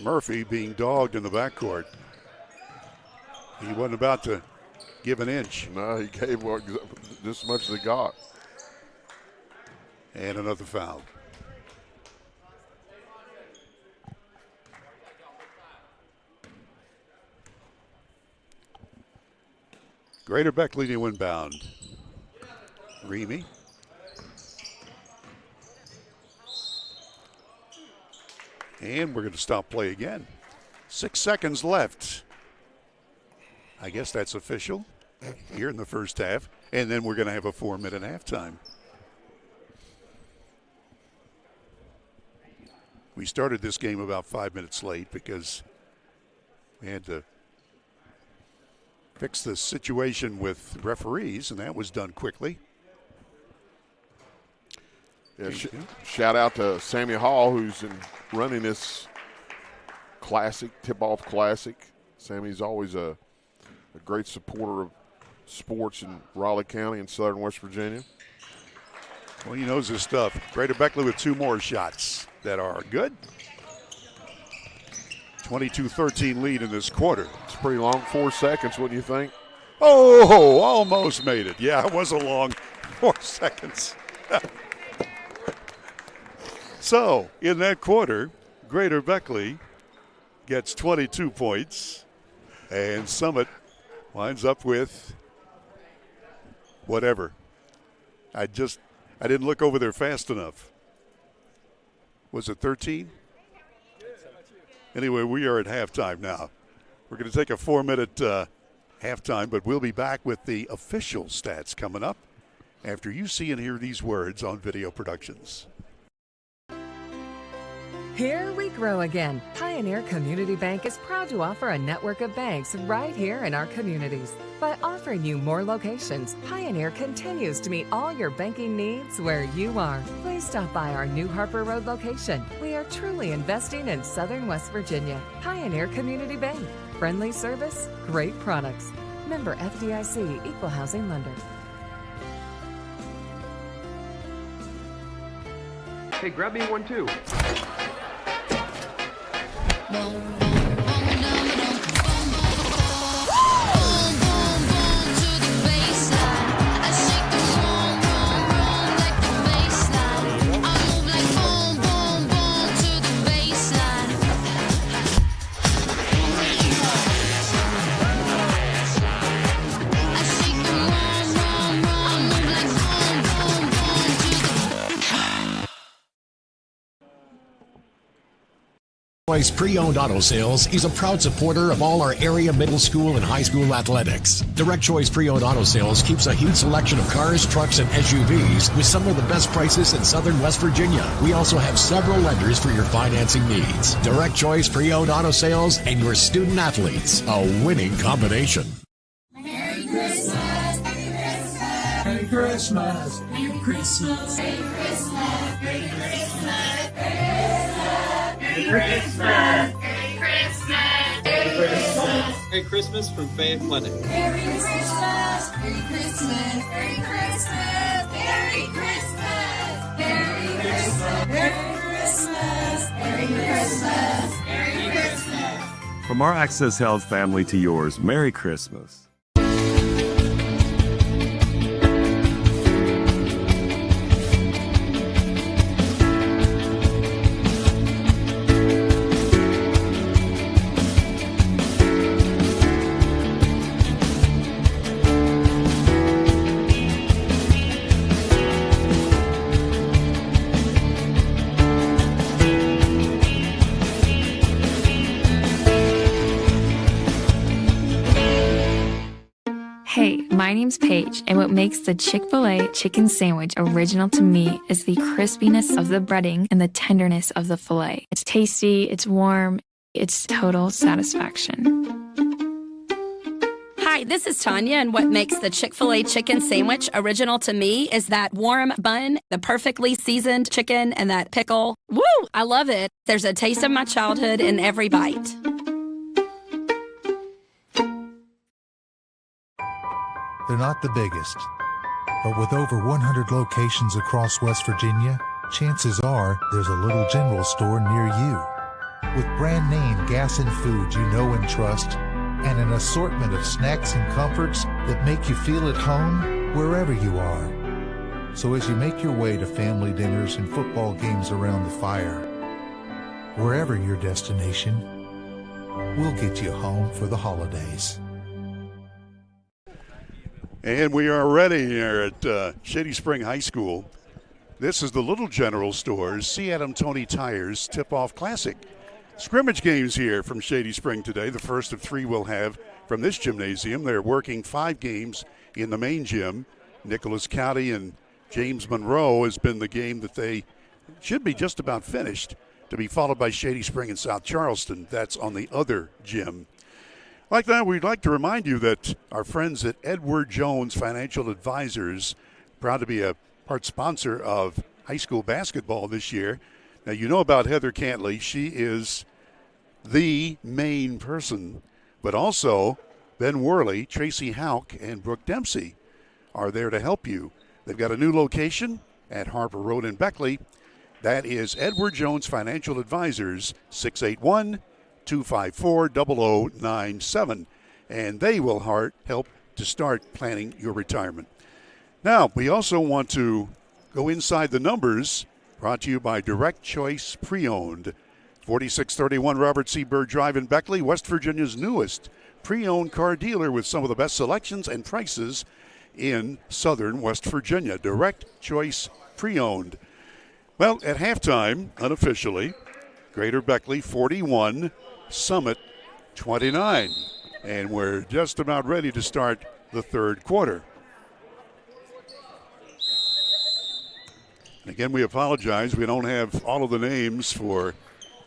Murphy being dogged in the backcourt. He wasn't about to give an inch. No, he gave just as much as he got. And another foul. Greater Beckley to inbound. Reamy. And we're going to stop play again. 6 seconds left. I guess that's official here in the first half. And then we're going to have a 4-minute halftime. We started this game about 5 minutes late because we had to fix the situation with referees, and that was done quickly. Yeah, shout out to Sammy Hall, who's running this classic, tip-off classic. Sammy's always a great supporter of sports in Raleigh County and southern West Virginia. Well, he knows his stuff. Greater Beckley with 2 more shots that are good. 22-13 lead in this quarter. It's pretty long, 4 seconds, wouldn't you think? Oh, almost made it. Yeah, it was a long 4 seconds. So, in that quarter, Greater Beckley gets 22 points, and Summit winds up with whatever. I didn't look over there fast enough. Was it 13? Anyway, we are at halftime now. We're going to take a 4-minute halftime, but we'll be back with the official stats coming up after you see and hear these words on Video Productions. Here we grow again. Pioneer Community Bank is proud to offer a network of banks right here in our communities. By offering you more locations, Pioneer continues to meet all your banking needs where you are. Please stop by our New Harper Road location. We are truly investing in southern West Virginia. Pioneer Community Bank. Friendly service, great products. Member FDIC, Equal Housing Lender. Hey, grab me one too. Choice Pre-Owned Auto Sales is a proud supporter of all our area middle school and high school athletics. Direct Choice Pre-Owned Auto Sales keeps a huge selection of cars, trucks, and SUVs with some of the best prices in southern West Virginia. We also have several lenders for your financing needs. Direct Choice Pre-Owned Auto Sales and your student athletes, a winning combination. Merry Christmas! Merry Christmas! Merry Christmas! Merry Christmas! Merry Christmas! Merry Christmas! Merry Christmas! Merry Christmas! Merry Christmas from Fayette Clinic. Merry Christmas! Merry Christmas! Merry Christmas! Merry Christmas! Merry Christmas! Merry Christmas! Merry Christmas! Merry Christmas! From our Access Health family to yours, Merry Christmas. Hey, my name's Paige, and what makes the Chick-fil-A chicken sandwich original to me is the crispiness of the breading and the tenderness of the filet. It's tasty, it's warm, it's total satisfaction. Hi, this is Tanya, and what makes the Chick-fil-A chicken sandwich original to me is that warm bun, the perfectly seasoned chicken, and that pickle. Woo! I love it. There's a taste of my childhood in every bite. They're not the biggest, but with over 100 locations across West Virginia, chances are there's a little general store near you. With brand name gas and food you know and trust, and an assortment of snacks and comforts that make you feel at home wherever you are. So as you make your way to family dinners and football games around the fire, wherever your destination, we'll get you home for the holidays. And we are ready here at Shady Spring High School. This is the Little General Stores C. Adam Tony Tires Tip-Off Classic. Scrimmage games here from Shady Spring today. The first of 3 we'll have from this gymnasium. They're working 5 games in the main gym. Nicholas County and James Monroe has been the game that they should be just about finished, to be followed by Shady Spring and South Charleston. That's on the other gym. Like that, we'd like to remind you that our friends at Edward Jones Financial Advisors, proud to be a part sponsor of high school basketball this year. Now, you know about Heather Cantley. She is the main person, but also Ben Worley, Tracy Houck, and Brooke Dempsey are there to help you. They've got a new location at Harper Road in Beckley. That is Edward Jones Financial Advisors, 681-254-0097. And they will help to start planning your retirement. Now, we also want to go inside the numbers, brought to you by Direct Choice Pre-Owned. 4631 Robert C. Byrd Drive in Beckley, West Virginia's newest pre-owned car dealer with some of the best selections and prices in southern West Virginia. Direct Choice Pre-Owned. Well, at halftime, unofficially, Greater Beckley 41, Summit 29. And we're just about ready to start the third quarter. And again, we apologize. We don't have all of the names for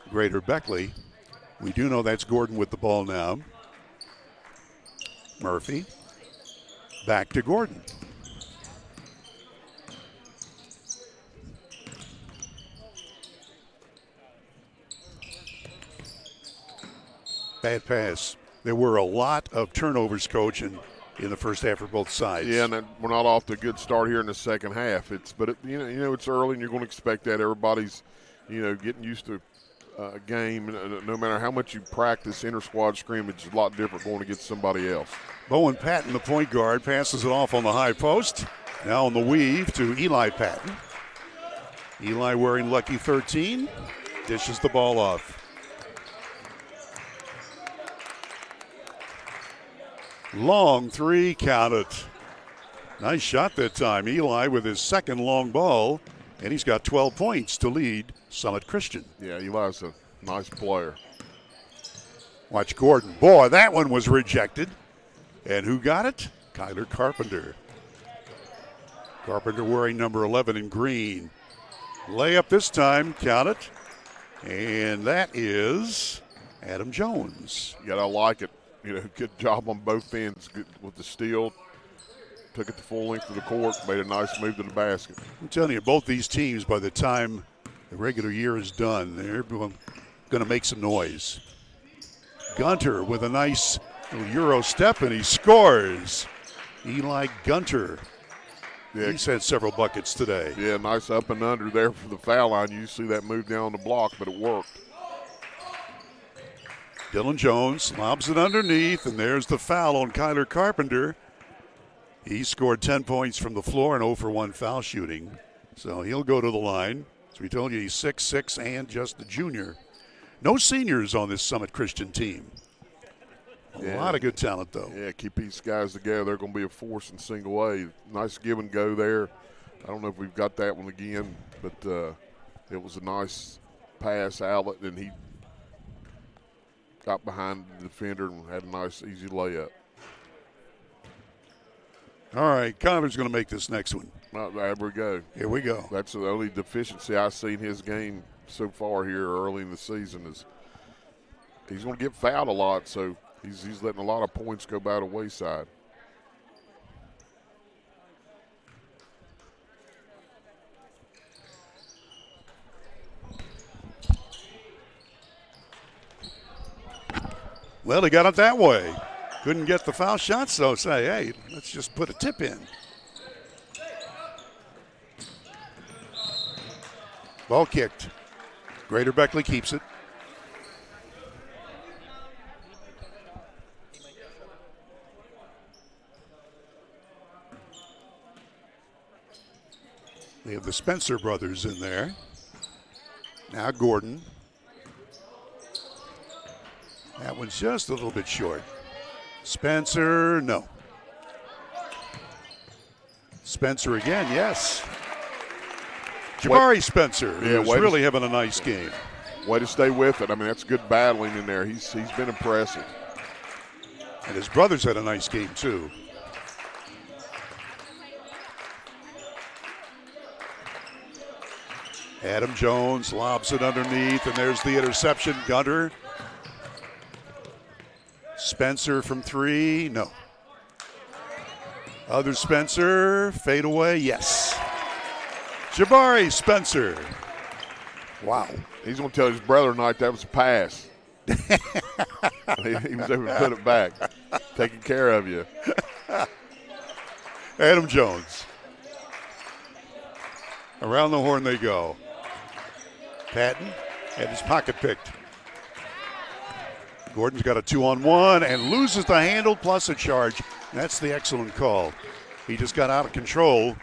Greater Beckley. We do know that's Gordon with the ball now. Murphy. Back to Gordon. Bad pass. There were a lot of turnovers, Coach, in the first half for both sides. Yeah, and we're not off to a good start here in the second half. It's early, and you're going to expect that. Everybody's, getting used to a game. No matter how much you practice inter-squad scrimmage, is a lot different going against somebody else. Bowen Patton, the point guard, passes it off on the high post. Now on the weave to Eli Patton. Eli wearing lucky 13, dishes the ball off. Long 3, count it. Nice shot that time. Eli with his second long ball, and he's got 12 points to lead Summit Christian. Yeah, Eli's a nice player. Watch Gordon. Boy, that one was rejected. And who got it? Kyler Carpenter. Carpenter wearing number 11 in green. Layup this time, count it. And that is Adam Jones. You gotta like it. Good job on both ends. Good with the steal. Took it the full length of the court. Made a nice move to the basket. I'm telling you, both these teams, by the time the regular year is done, they're going to make some noise. Gunter with a nice little Euro step, and he scores. Eli Gunter. Yeah, he's had several buckets today. Yeah, nice up and under there for the foul line. You see that move down the block, but it worked. Dylan Jones lobs it underneath, and there's the foul on Kyler Carpenter. He scored 10 points from the floor and 0 for 1 foul shooting. So he'll go to the line. As we told you, he's 6'6" and just a junior. No seniors on this Summit Christian team. A lot of good talent, though. Yeah, keep these guys together. They're going to be a force in single A. Nice give and go there. I don't know if we've got that one again, but it was a nice pass outlet, and he got behind the defender and had a nice, easy layup. All right, Connor's going to make this next one. There we go. Here we go. That's the only deficiency I've seen his game so far here early in the season is he's going to get fouled a lot, so he's letting a lot of points go by the wayside. Well, he got it that way. Couldn't get the foul shot, so say, hey, let's just put a tip in. Ball kicked. Greater Beckley keeps it. We have the Spencer brothers in there. Now Gordon. That one's just a little bit short. Spencer, no. Spencer again, yes. Jabari Spencer, who's really having a nice game. Way to stay with it. I mean, that's good battling in there. He's been impressive. And his brother's had a nice game, too. Adam Jones lobs it underneath, and there's the interception. Gunter. Spencer from three, no. Other Spencer, fade away, yes. Jabari Spencer. Wow. He's going to tell his brother tonight that was a pass. he was able to put it back. Taking care of you. Adam Jones. Around the horn they go. Patton had his pocket picked. Gordon's got a 2-on-1 and loses the handle plus a charge. That's the excellent call. He just got out of control.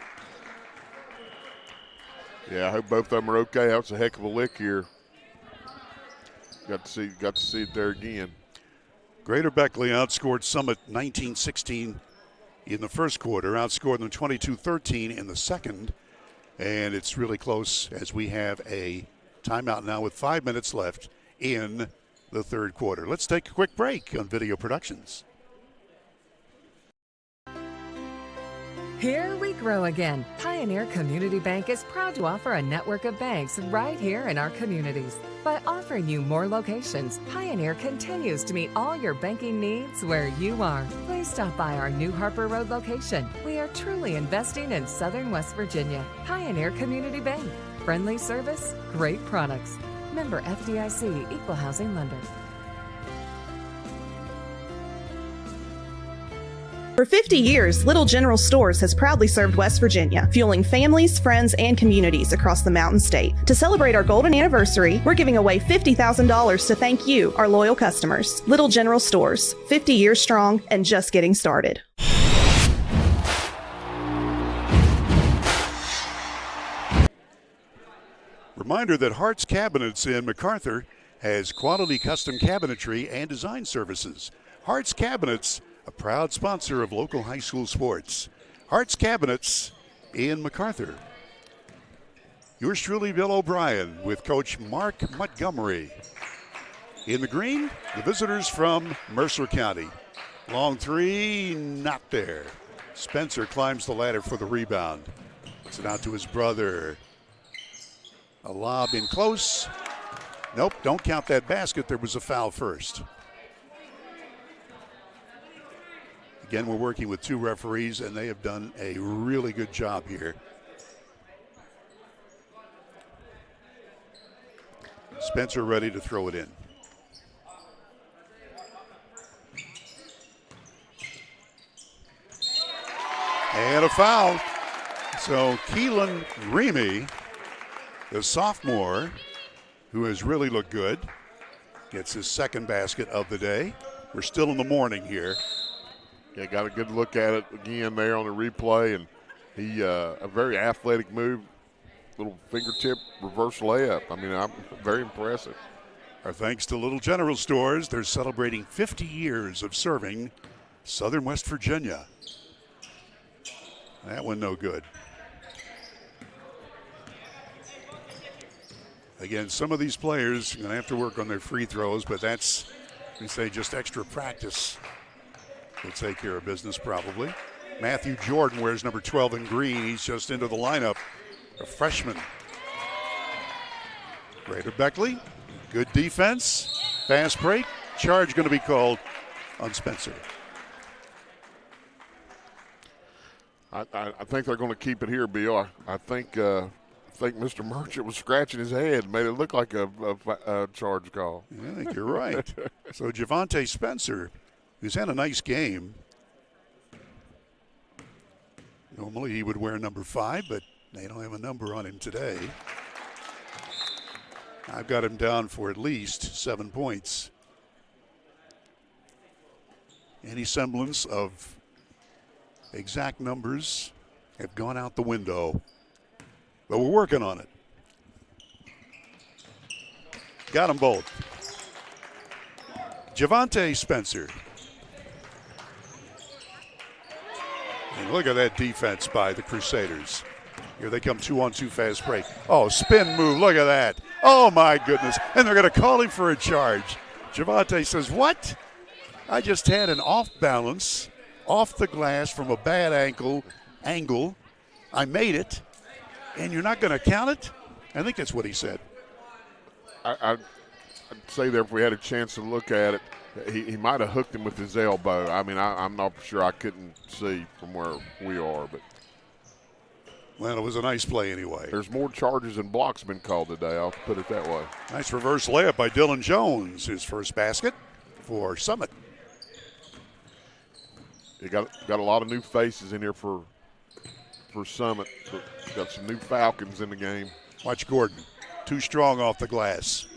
Yeah, I hope both of them are okay. That was a heck of a lick here. Got to see it there again. Greater Beckley outscored Summit 19-16 in the first quarter, outscored them 22-13 in the second, and it's really close as we have a timeout now with 5 minutes left in the third quarter. Let's take a quick break on Video Productions. Here we grow again. Pioneer Community Bank is proud to offer a network of banks right here in our communities. By offering you more locations, Pioneer continues to meet all your banking needs where you are. Please stop by our new Harper Road location. We are truly investing in Southern West Virginia. Pioneer Community Bank. Friendly service, great products. Member FDIC, Equal Housing Lender. For 50 years, Little General Stores has proudly served West Virginia, fueling families, friends, and communities across the Mountain State. To celebrate our golden anniversary, we're giving away $50,000 to thank you, our loyal customers. Little General Stores, 50 years strong and just getting started. Reminder that Hart's Cabinets in MacArthur has quality custom cabinetry and design services. Hart's Cabinets, a proud sponsor of local high school sports. Hart's Cabinets in MacArthur. Yours truly, Bill O'Brien, with Coach Mark Montgomery. In the green, the visitors from Mercer County. Long three, not there. Spencer climbs the ladder for the rebound. It's out to his brother. A lob in close. Nope, don't count that basket. There was a foul first. Again, we're working with two referees, and they have done a really good job here. Spencer ready to throw it in. And a foul. So Keelan Remy, the sophomore, who has really looked good, gets his second basket of the day. We're still in the morning here. Yeah, got a good look at it again there on the replay, and he a very athletic move, little fingertip reverse layup. I mean, I'm very impressive. Our thanks to Little General Stores. They're celebrating 50 years of serving Southern West Virginia. That one no good. Again, some of these players are going to have to work on their free throws, but that's, we say, just extra practice. Will take care of business probably. Matthew Jordan wears number 12 in green. He's just into the lineup, a freshman. Greater Beckley, good defense, fast break. Charge going to be called on Spencer. I think they're going to keep it here, Bill. I think Mr. Merchant was scratching his head, made it look like a charge call. Yeah, I think you're right. So Javante Spencer, who's had a nice game. Normally he would wear number 5, but they don't have a number on him today. I've got him down for at least 7 points. Any semblance of exact numbers have gone out the window, but we're working on it. Got them both. Javante Spencer. And look at that defense by the Crusaders. Here they come 2-on-2 fast break. Oh, spin move. Look at that. Oh, my goodness. And they're going to call him for a charge. Javante says, what? I just had an off balance, off the glass from a bad angle. I made it, and you're not going to count it? I think that's what he said. I'd say there if we had a chance to look at it, he might have hooked him with his elbow. I mean, I'm not sure. I couldn't see from where we are, but. Well, it was a nice play anyway. There's more charges and blocks been called today. I'll put it that way. Nice reverse layup by Dylan Jones, his first basket for Summit. You got a lot of new faces in here for Summit. But got some new Falcons in the game. Watch Gordon, too strong off the glass.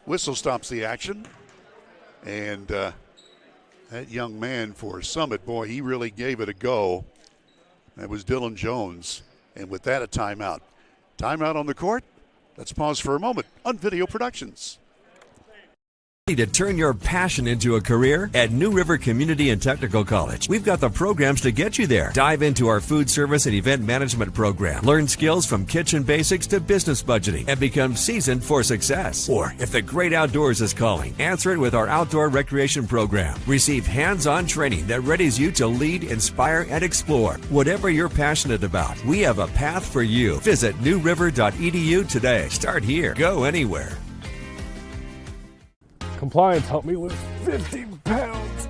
Whistle stops the action, and that young man for Summit, boy, he really gave it a go. That was Dylan Jones, and with that, a timeout. Timeout on the court. Let's pause for a moment on Video Productions. To turn your passion into a career at New River Community and Technical College. We've got the programs to get you there. Dive into our food service and event management program. Learn skills from kitchen basics to business budgeting and become seasoned for success. Or if the great outdoors is calling, answer it with our outdoor recreation program. Receive hands-on training that readies you to lead, inspire, and explore. Whatever you're passionate about, we have a path for you. Visit newriver.edu today. Start here. Go anywhere. Compliance helped me lose 50 pounds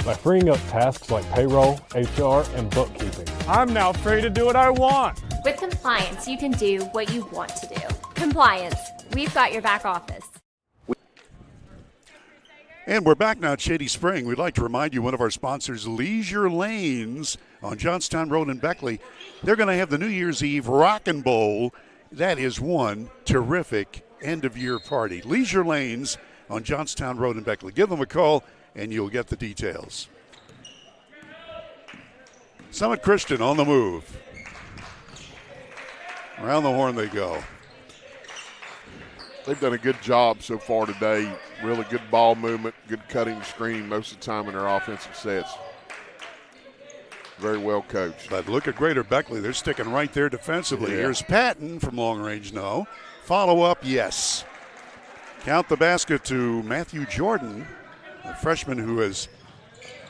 by freeing up tasks like payroll, HR, and bookkeeping. I'm now free to do what I want. With compliance, you can do what you want to do. Compliance, we've got your back office. And we're back now at Shady Spring. We'd like to remind you one of our sponsors, Leisure Lanes on Johnstown Road in Beckley. They're going to have the New Year's Eve Rockin' Bowl. That is one terrific end-of-year party. Leisure Lanes on Johnstown Road in Beckley. Give them a call, and you'll get the details. Summit Christian on the move. Around the horn they go. They've done a good job so far today. Really good ball movement, good cutting, screening most of the time in their offensive sets. Very well coached. But look at Greater Beckley. They're sticking right there defensively. Yeah. Here's Patton from long range, no. Follow up, yes. Count the basket to Matthew Jordan, a freshman who has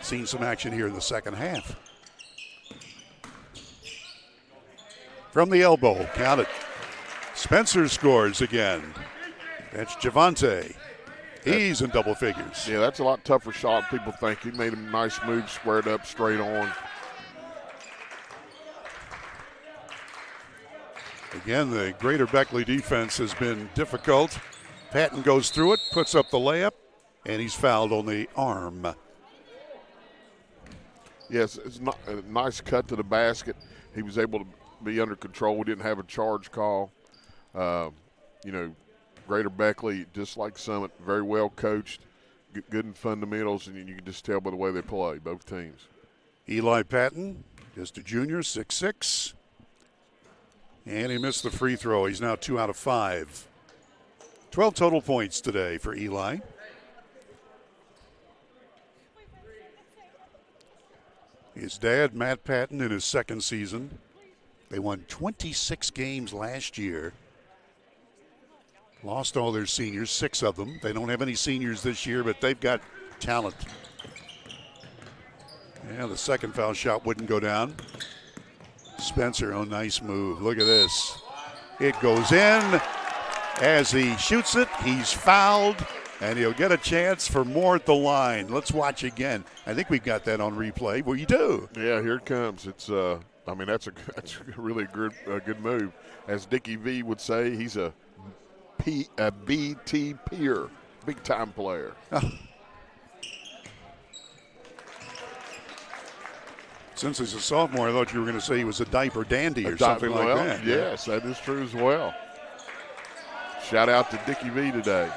seen some action here in the second half. From the elbow, count it. Spencer scores again. That's Javante. He's in double figures. Yeah, that's a lot tougher shot than people think. He made a nice move, squared up, straight on. Again, the Greater Beckley defense has been difficult. Patton goes through it, puts up the layup, and he's fouled on the arm. Yes, it's not a nice cut to the basket. He was able to be under control. We didn't have a charge call. Greater Beckley, just like Summit, very well coached, good in fundamentals, and you can just tell by the way they play, both teams. Eli Patton, just a junior, 6'6". And he missed the free throw. He's now 2 out of 5. 12 total points today for Eli. His dad, Matt Patton, in his second season. They won 26 games last year. Lost all their seniors, 6 of them. They don't have any seniors this year, but they've got talent. Yeah, the second foul shot wouldn't go down. Spencer, oh, nice move. Look at this. It goes in. As he shoots it, he's fouled, and he'll get a chance for more at the line. Let's watch again. I think we've got that on replay. Well, you do. Yeah, here it comes. It's that's really a good move. As Dickie V would say, he's a BT peer, big time player. Since he's a sophomore, I thought you were going to say he was a diaper dandy or something like that. Yes, that is true as well. Shout out to Dickie V today.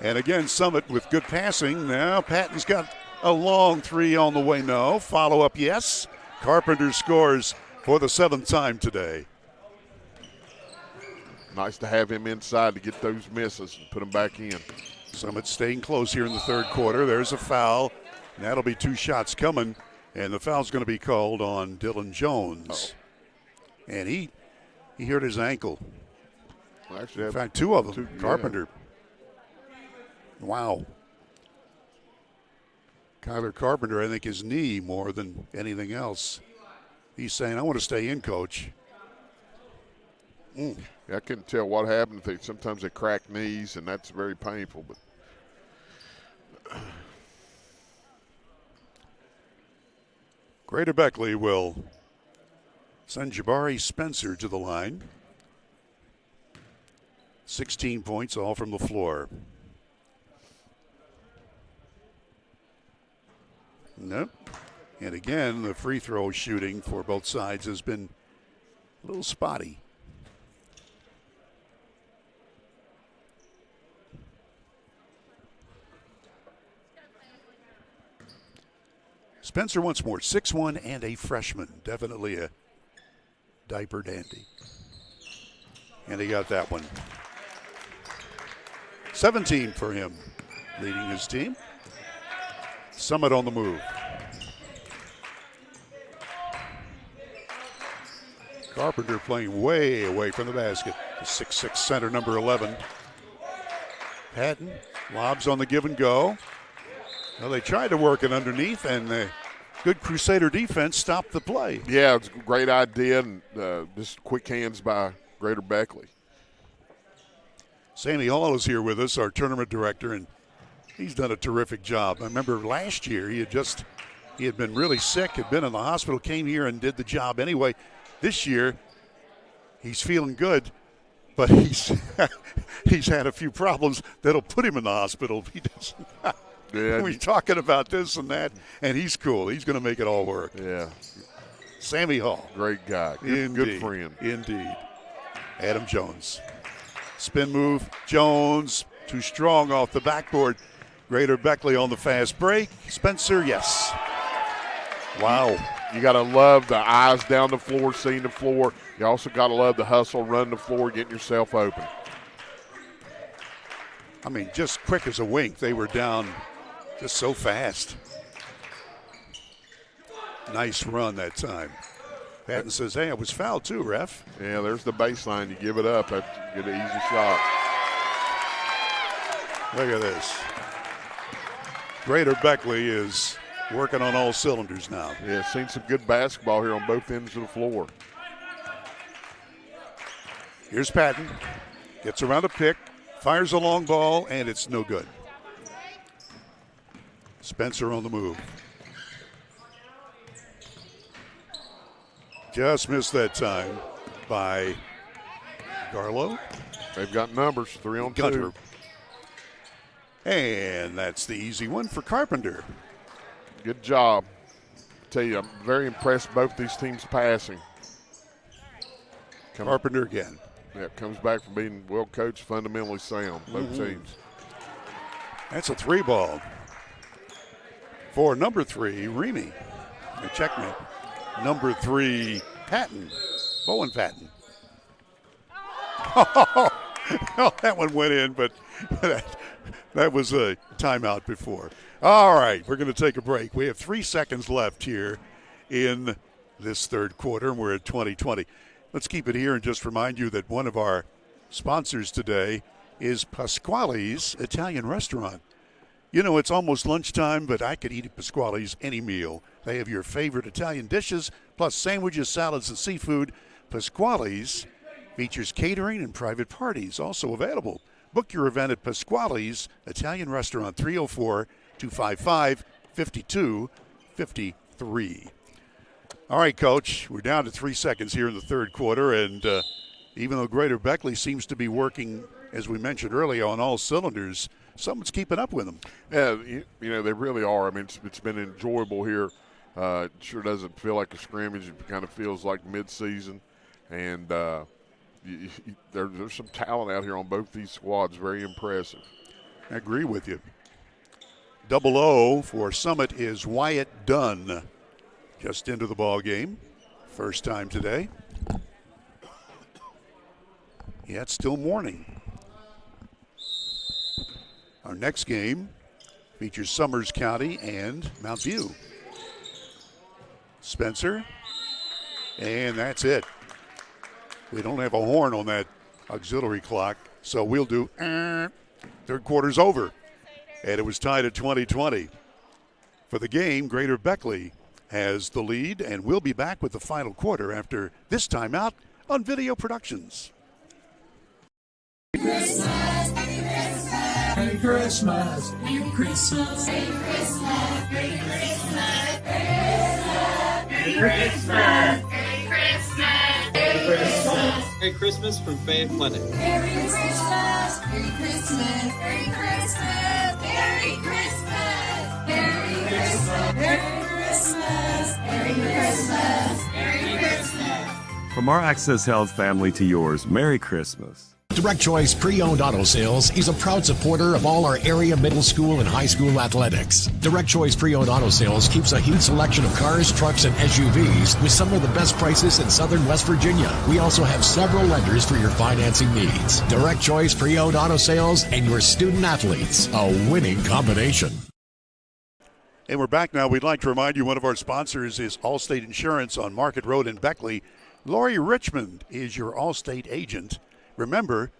And again, Summit with good passing. Now Patton's got a long three on the way. No. Follow up, yes. Carpenter scores for the 7th time today. nice to have him inside to get those misses and put them back in. Summit staying close here in the third quarter. There's a foul. And that'll be 2 shots coming. And the foul's going to be called on Dylan Jones. And he hurt his ankle. Well, actually, in fact, 2 of them. 2, Carpenter. Yeah. Wow. Kyler Carpenter, I think his knee more than anything else. He's saying, I want to stay in, Coach. Yeah, I couldn't tell what happened. Sometimes they crack knees, and that's very painful. But Greater Beckley will send Jabari Spencer to the line. 16 points, all from the floor. Nope. And again, the free throw shooting for both sides has been a little spotty. Spencer once more, 6'1" and a freshman. Definitely a diaper dandy. And he got that one. 17 for him, leading his team. Summit on the move. Carpenter playing way away from the basket. The 6'6" center, number 11. Patton lobs on the give and go. Well, they tried to work it underneath, and the good Crusader defense stopped the play. Yeah, it's a great idea, and just quick hands by Greater Beckley. Sammy Hall is here with us, our tournament director, and he's done a terrific job. I remember last year he had been really sick, had been in the hospital, came here and did the job anyway. This year, he's feeling good, but he's had a few problems that'll put him in the hospital if he doesn't. Yeah, we're talking about this and that, and he's cool. He's going to make it all work. Yeah. Sammy Hall. Great guy. Good friend. Indeed. Adam Jones. Spin move. Jones, too strong off the backboard. Greater Beckley on the fast break. Spencer, yes. Wow. You got to love the eyes down the floor, seeing the floor. You also got to love the hustle, run the floor, getting yourself open. I mean, just quick as a wink. They were down just so fast. Nice run that time. Patton says, hey, I was fouled too, ref. Yeah, there's the baseline. You give it up, that's get an easy shot. Look at this. Greater Beckley is working on all cylinders now. Yeah, seen some good basketball here on both ends of the floor. Here's Patton. Gets around a pick, fires a long ball, and it's no good. Spencer on the move. Just missed that time by Garlow. They've got numbers, 3 on 2. Gunter. And that's the easy one for Carpenter. Good job. I tell you, I'm very impressed with both these teams passing. Carpenter again. Yeah, comes back from being well coached, fundamentally sound, both teams. That's a 3 ball. For number 3, Remy. A checkmate. Number 3, Patton. Bowen Patton. Oh, that one went in, but that was a timeout before. All right, we're going to take a break. We have 3 seconds left here in this third quarter, and we're at 2020. Let's keep it here and just remind you that one of our sponsors today is Pasquale's Italian Restaurant. You know, it's almost lunchtime, but I could eat at Pasquale's any meal. They have your favorite Italian dishes, plus sandwiches, salads, and seafood. Pasquale's features catering and private parties, also available. Book your event at Pasquale's Italian Restaurant, 304-255-5253. All right, Coach, we're down to 3 seconds here in the third quarter, and even though Greater Beckley seems to be working, as we mentioned earlier, on all cylinders, someone's keeping up with them. Yeah, you know, they really are. I mean, it's been enjoyable here. It sure doesn't feel like a scrimmage. It kind of feels like midseason, and there's some talent out here on both these squads. Very impressive. I agree with you. 00 for Summit is Wyatt Dunn. Just into the ball game. First time today. Yeah, it's still morning. Our next game features Summers County and Mount View. Spencer, and that's it. We don't have a horn on that auxiliary clock, so we'll do third quarter's over. And it was tied at 20-20. For the game, Greater Beckley has the lead, and we'll be back with the final quarter after this timeout on Video Productions. Merry Christmas, Merry Christmas, Merry Christmas, Merry Christmas, Merry Christmas, Merry Christmas, Merry Christmas, Merry Christmas, Merry Christmas from Fayette Clinic. Merry Christmas, Merry Christmas, Merry Christmas, Merry Christmas, Merry Christmas, Merry Christmas, Merry Christmas, Merry Christmas. From our Access Health family to yours, Merry Christmas. Direct Choice Pre-Owned Auto Sales is a proud supporter of all our area middle school and high school athletics. Direct Choice Pre-Owned Auto Sales keeps a huge selection of cars, trucks, and SUVs with some of the best prices in southern West Virginia. We also have several lenders for your financing needs. Direct Choice Pre-Owned Auto Sales and your student athletes, a winning combination. And we're back now. We'd like to remind you one of our sponsors is Allstate Insurance on Market Road in Beckley. Lori Richmond is your Allstate agent. Remember,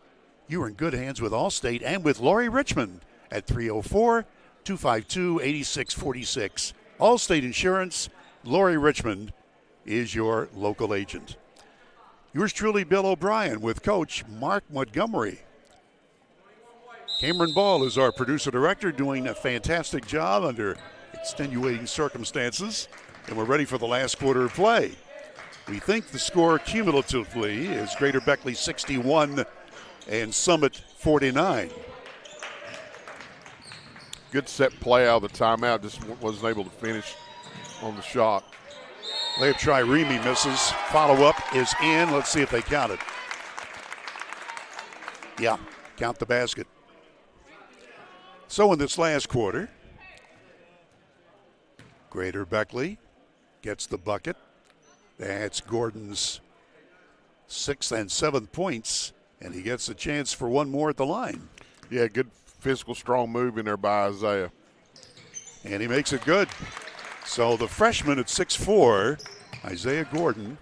you are in good hands with Allstate and with Lori Richmond at 304-252-8646. Allstate Insurance, Lori Richmond is your local agent. Yours truly, Bill O'Brien, with Coach Mark Montgomery. Cameron Ball is our producer-director, doing a fantastic job under extenuating circumstances. And we're ready for the last quarter of play. We think the score cumulatively is Greater Beckley 61 and Summit 49. Good set play out of the timeout. Just wasn't able to finish on the shot. Layup try, Remy misses. Follow-up is in. Let's see if they count it. Yeah, count the basket. So in this last quarter, Greater Beckley gets the bucket. That's Gordon's 6th and 7th points, and he gets a chance for one more at the line. Yeah, good physical, strong move in there by Isaiah. And he makes it good. So the freshman at 6'4", Isaiah Gordon,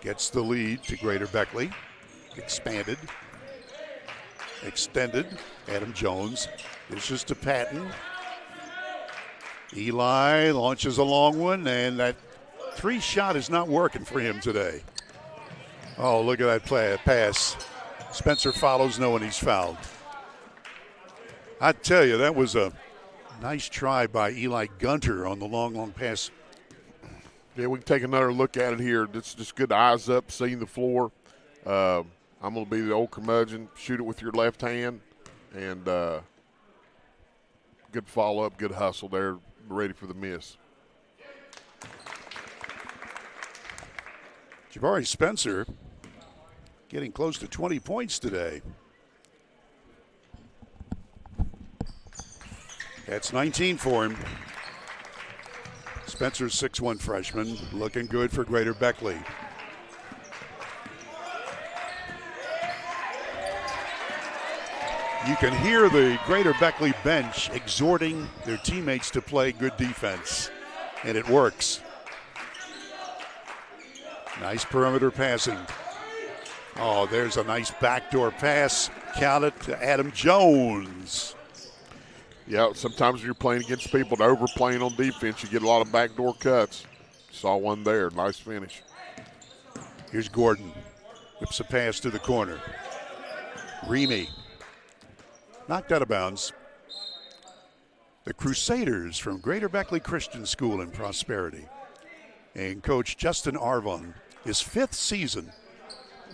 gets the lead to Greater Beckley. Expanded. Extended. Adam Jones. Dishes to Patton. Eli launches a long one, and that three shot is not working for him today. Oh, look at that pass. Spencer follows, knowing he's fouled. I tell you, that was a nice try by Eli Gunter on the long pass. Yeah, we can take another look at it here. It's just good eyes up, seeing the floor. I'm going to be the old curmudgeon. Shoot it with your left hand. And good follow-up, good hustle there, ready for the miss. Jabari Spencer getting close to 20 points today. That's 19 for him. Spencer's 6'1" freshman, looking good for Greater Beckley. You can hear the Greater Beckley bench exhorting their teammates to play good defense, and it works. Nice perimeter passing. Oh, there's a nice backdoor pass. Count it to Adam Jones. Yeah, sometimes when you're playing against people that are overplaying on defense, you get a lot of backdoor cuts. Saw one there. Nice finish. Here's Gordon. Whips a pass to the corner. Remy. Knocked out of bounds. The Crusaders from Greater Beckley Christian School in Prosperity. And Coach Justin Arvon, his 5th season.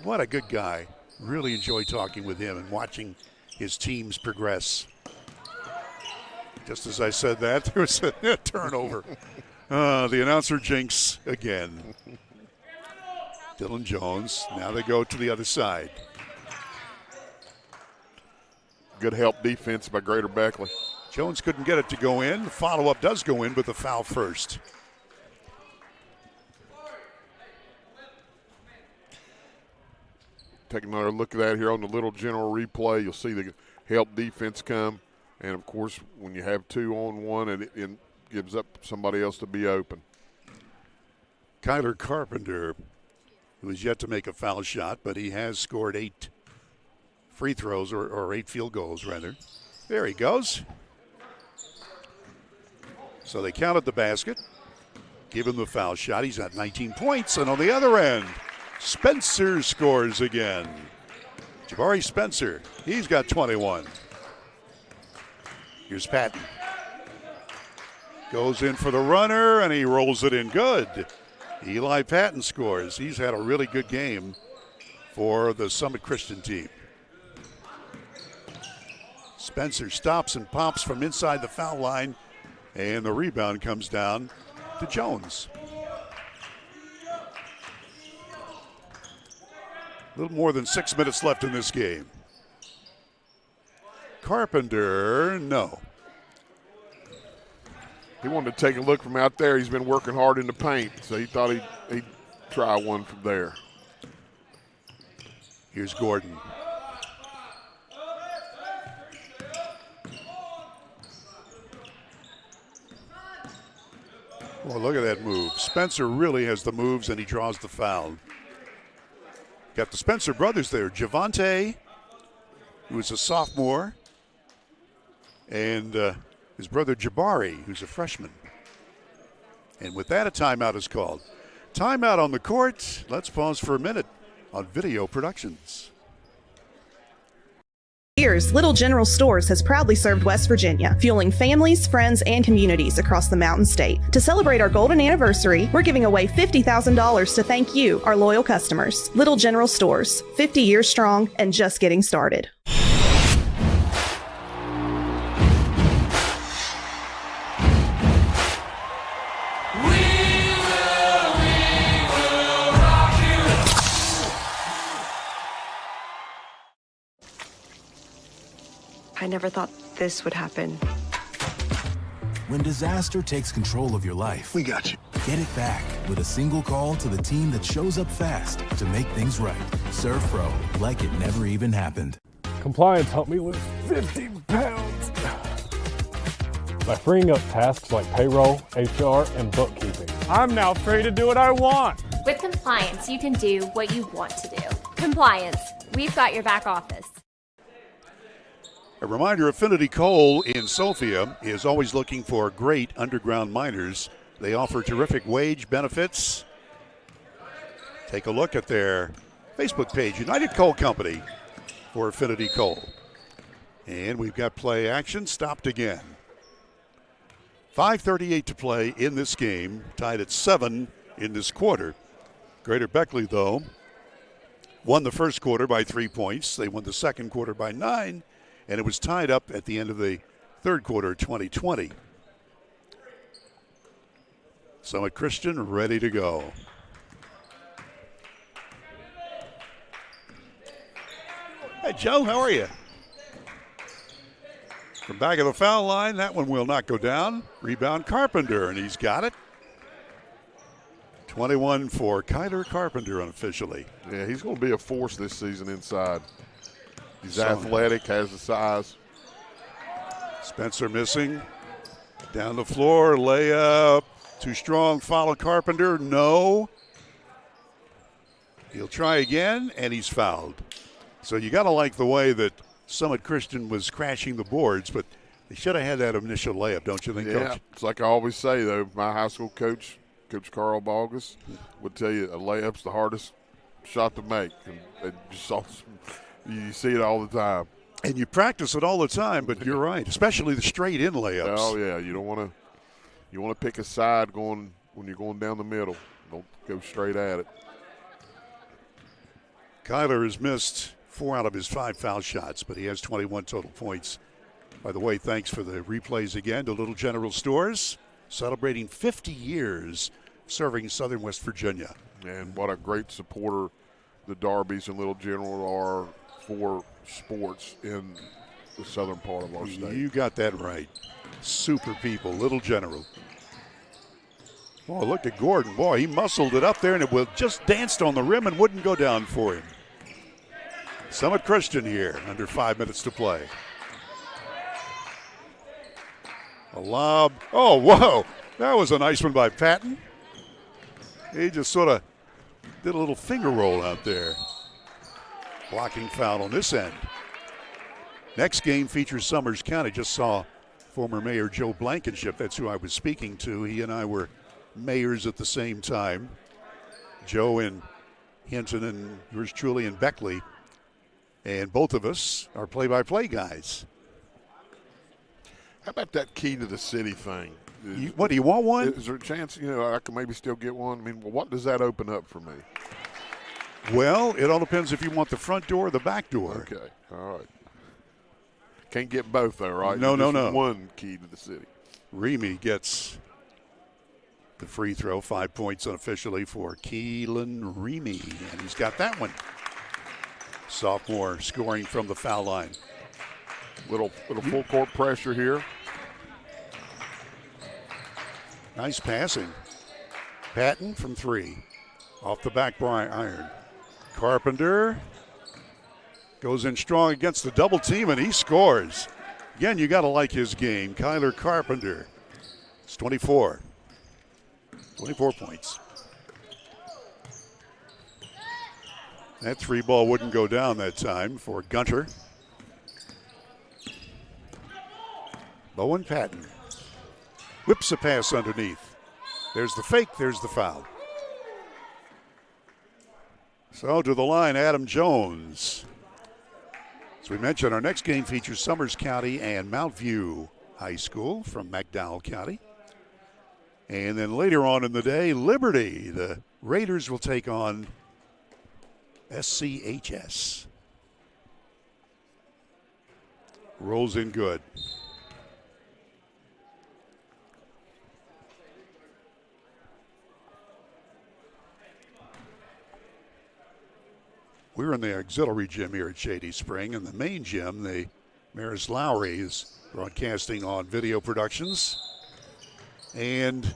What a good guy. Really enjoy talking with him and watching his teams progress. Just as I said that, there was a turnover. The announcer jinx again. Dylan Jones. Now they go to the other side. Good help defense by Greater Beckley. Jones couldn't get it to go in. The follow-up does go in, but the foul first. take another look at that here on the Little General replay. You'll see the help defense come. And, of course, when you have 2-on-1, it gives up somebody else to be open. Kyler Carpenter, who has yet to make a foul shot, but he has scored 8 free throws, or 8 field goals, rather. There he goes. So they counted the basket, give him the foul shot. He's at 19 points. And on the other end, Spencer scores again. Jabari Spencer, he's got 21. Here's Patton. Goes in for the runner, and he rolls it in good. Eli Patton scores. He's had a really good game for the Summit Christian team. Spencer stops and pops from inside the foul line, and the rebound comes down to Jones. A little more than 6 minutes left in this game. Carpenter, no. He wanted to take a look from out there. He's been working hard in the paint, so he thought he'd try one from there. Here's Gordon. Well, look at that move. Spencer really has the moves, and he draws the foul. Got the Spencer brothers there. Javante, who is a sophomore, and his brother Jabari, who's a freshman. And with that, a timeout is called. Timeout on the court. Let's pause for a minute on Video Productions. Years, Little General Stores has proudly served West Virginia, fueling families, friends, and communities across the Mountain State. To celebrate our golden anniversary, we're giving away $50,000 to thank you, our loyal customers. Little General Stores, 50 years strong and just getting started. I never thought this would happen. When disaster takes control of your life, we got you. Get it back with a single call to the team that shows up fast to make things right. Serve Pro, like it never even happened. Compliance helped me lose 50 pounds by freeing up tasks like payroll, HR, and bookkeeping. I'm now free to do what I want. With compliance, you can do what you want to do. Compliance, we've got your back office. A reminder, Affinity Coal in Sophia is always looking for great underground miners. They offer terrific wage benefits. Take a look at their Facebook page, United Coal Company for Affinity Coal. And we've got play action stopped again. 5:38 to play in this game, tied at 7 in this quarter. Greater Beckley, though, won the first quarter by 3 points. They won the second quarter by 9. And it was tied up at the end of the third quarter, 2020. Summit Christian ready to go. Hey, Joe, how are you? From back of the foul line, that one will not go down. Rebound Carpenter, and he's got it. 21 for Kyler Carpenter unofficially. Yeah, he's going to be a force this season inside. He's athletic, has the size. Spencer missing. Down the floor, layup. Too strong, follow Carpenter, no. He'll try again, and he's fouled. So you got to like the way that Summit Christian was crashing the boards, but they should have had that initial layup, don't you think, Coach? It's like I always say, though, my high school coach, Coach Carl Balgus, would tell you a layup's the hardest shot to make. And you see it all the time. And you practice it all the time, but you're right, especially the straight-in layups. Oh, yeah, you don't want to – you want to pick a side when you're going down the middle. Don't go straight at it. Kyler has missed 4 out of his 5 foul shots, but he has 21 total points. By the way, thanks for the replays again to Little General Stores, celebrating 50 years serving Southern West Virginia. And what a great supporter the Darbies and Little General are for sports in the southern part of our state. You got that right. Super people, Little General. Oh, look at Gordon. Boy, he muscled it up there, and it just danced on the rim and wouldn't go down for him. Summit Christian here, under 5 minutes to play. A lob. Oh, whoa. That was a nice one by Patton. He just sort of did a little finger roll out there. Blocking foul on this end. Next game features Summers County. Just saw former Mayor Joe Blankenship. That's who I was speaking to. He and I were mayors at the same time. Joe in Hinton and yours truly in Beckley. And both of us are play-by-play guys. How about that key to the city thing? What, do you want one? Is there a chance, I can maybe still get one? I mean, what does that open up for me? Well, it all depends if you want the front door or the back door. Okay, all right. Can't get both, though, right? No. One key to the city. Remy gets the free throw. 5 points unofficially for Keelan Remy, and he's got that one. Sophomore scoring from the foul line. Little full court pressure here. Nice passing. Patton from 3. Off the back iron. Carpenter goes in strong against the double team, and he scores. Again, you got to like his game. Kyler Carpenter. It's 24. 24 points. That 3 ball wouldn't go down that time for Gunter. Bowen Patton whips a pass underneath. There's the fake, there's the foul. So to the line, Adam Jones. As we mentioned, our next game features Summers County and Mount View High School from McDowell County. And then later on in the day, Liberty. The Raiders will take on SCHS. Rolls in good. We're in the auxiliary gym here at Shady Spring, and the main gym, the Maris Lowry, is broadcasting on Video Productions. And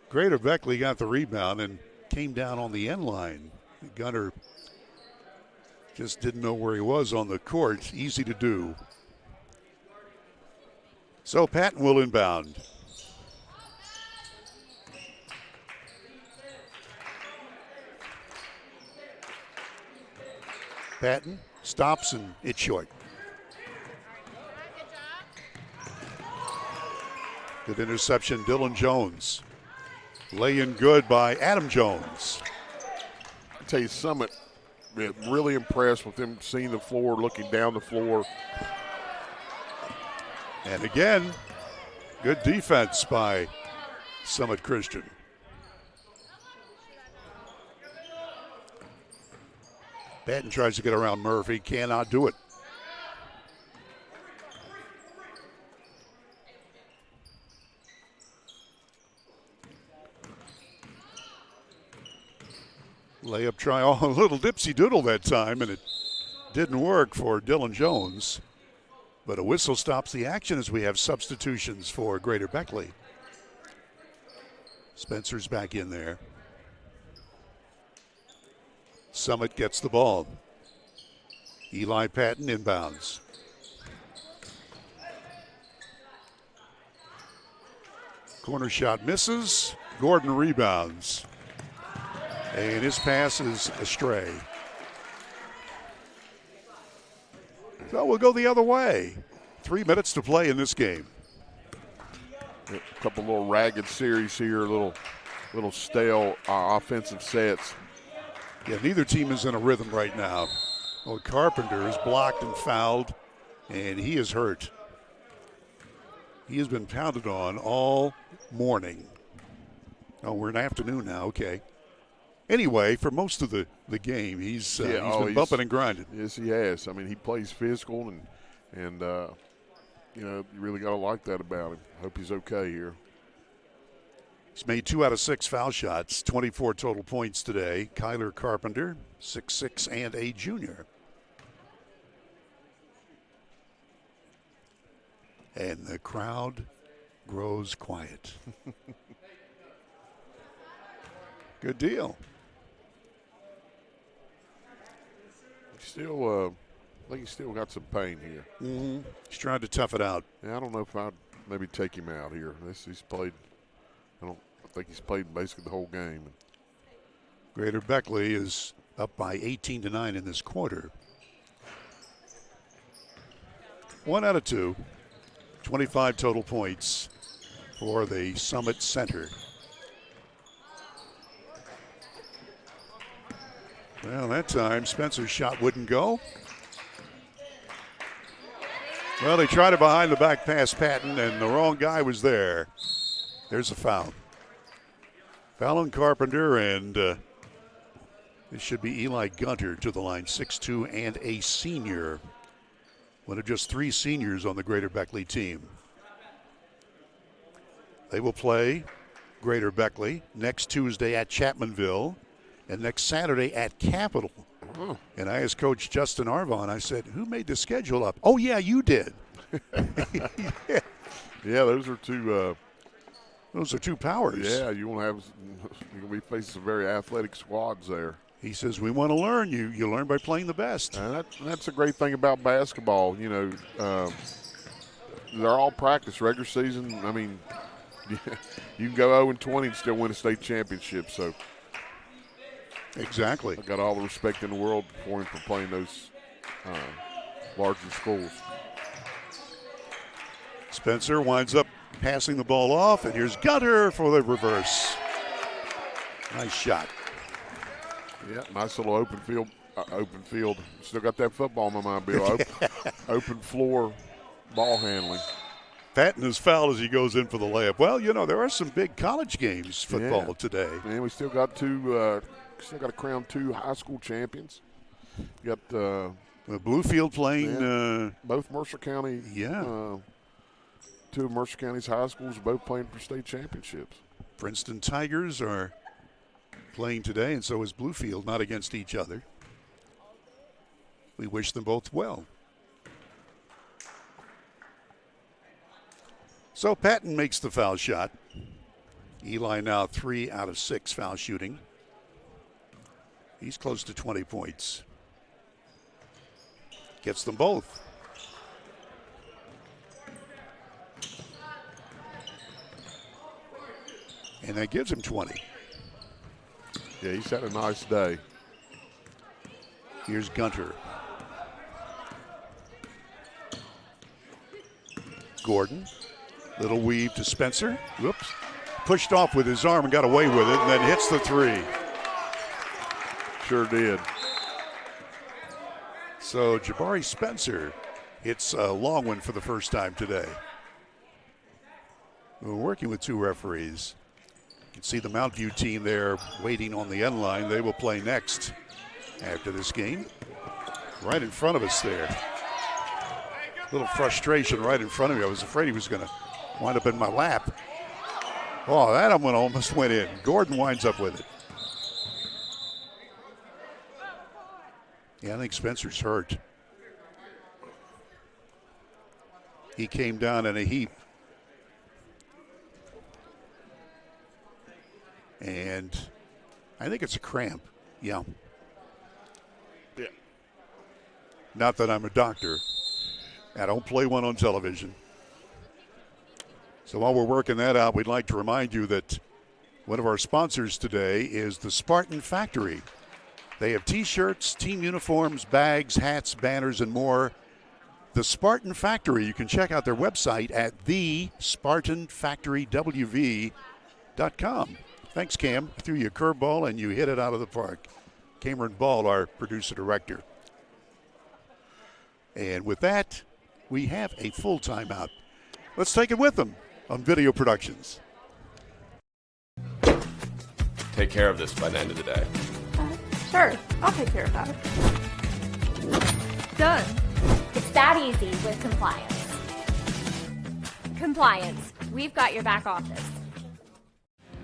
Greater Beckley got the rebound and came down on the end line. Gunner just didn't know where he was on the court. Easy to do. So Patton will inbound. Patton stops and it's short. Good interception, Dylan Jones. Lay in good by Adam Jones. I tell you, Summit, really impressed with them seeing the floor, looking down the floor. And again, good defense by Summit Christian. Patton tries to get around Murphy, cannot do it. Layup try, a little dipsy doodle that time, and it didn't work for Dylan Jones. But a whistle stops the action as we have substitutions for Greater Beckley. Spencer's back in there. Summit gets the ball. Eli Patton inbounds. Corner shot misses. Gordon rebounds. And his pass is astray. So we'll go the other way. 3 minutes to play in this game. A couple little ragged series here, little stale offensive sets. Yeah, neither team is in a rhythm right now. Well, Carpenter is blocked and fouled, and he is hurt. He has been pounded on all morning. Oh, we're in afternoon now, okay. Anyway, for most of the game, he's been bumping and grinding. Yes, he has. I mean, he plays physical, and you really got to like that about him. Hope he's okay here. He's made 2 out of 6 foul shots, 24 total points today. Kyler Carpenter, 6'6", and a junior. And the crowd grows quiet. Good deal. Still I think he's still got some pain here. Mm-hmm. He's trying to tough it out. Yeah, I don't know if I'd maybe take him out here. He's played. I think he's played basically the whole game. Greater Beckley is up by 18-9 in this quarter. 1 out of 2. 25 total points for the Summit Center. Well, that time Spencer's shot wouldn't go. Well, they tried it behind the back pass, Patton, and the wrong guy was there. There's a foul. Foul on Carpenter, and it should be Eli Gunter to the line, 6'2", and a senior. One of just 3 seniors on the Greater Beckley team. They will play Greater Beckley next Tuesday at Chapmanville and next Saturday at Capitol. Oh. And I asked Coach Justin Arvon, I said, who made the schedule up? Oh, yeah, you did. Yeah, those are two. Those are 2 powers. Yeah, you're gonna be facing some very athletic squads there. He says we want to learn. You learn by playing the best. And that's a great thing about basketball. You know, they're all practice. Regular season. I mean, you can go 0-20 and still win a state championship. So. Exactly. I got all the respect in the world for him for playing those larger schools. Spencer winds up passing the ball off, and here's Gunter for the reverse. Nice shot. Yeah, nice little open field. Still got that football in my mind, Bill. Open floor ball handling. Patton is fouled as he goes in for the layup. Well, you know, there are some big college games football today. And we still got to crown 2 high school champions. We got Bluefield playing both Mercer County. Yeah. 2 of Mercer County's high schools both playing for state championships. Princeton Tigers are playing today, and so is Bluefield, not against each other. We wish them both well. So Patton makes the foul shot. Eli now 3 out of 6 foul shooting. He's close to 20 points. Gets them both. And that gives him 20. Yeah, he's had a nice day. Here's Gunter. Gordon. Little weave to Spencer. Whoops. Pushed off with his arm and got away with it, and then hits the 3. Sure did. So Jabari Spencer hits a long one for the first time today. We're working with 2 referees. You can see the Mount View team there waiting on the end line. They will play next after this game. Right in front of us there. A little frustration right in front of me. I was afraid he was going to wind up in my lap. Oh, that one almost went in. Gordon winds up with it. Yeah, I think Spencer's hurt. He came down in a heap. And I think it's a cramp. Yeah. Yeah. Not that I'm a doctor. I don't play one on television. So while we're working that out, we'd like to remind you that one of our sponsors today is the Spartan Factory. They have T-shirts, team uniforms, bags, hats, banners, and more. The Spartan Factory. You can check out their website at thespartanfactorywv.com. Thanks, Cam. Threw you a curveball and you hit it out of the park. Cameron Ball, our producer-director. And with that, we have a full timeout. Let's take it with them on Video Productions. Take care of this by the end of the day. Sure, I'll take care of that. Done. It's that easy with compliance. Compliance. We've got your back office.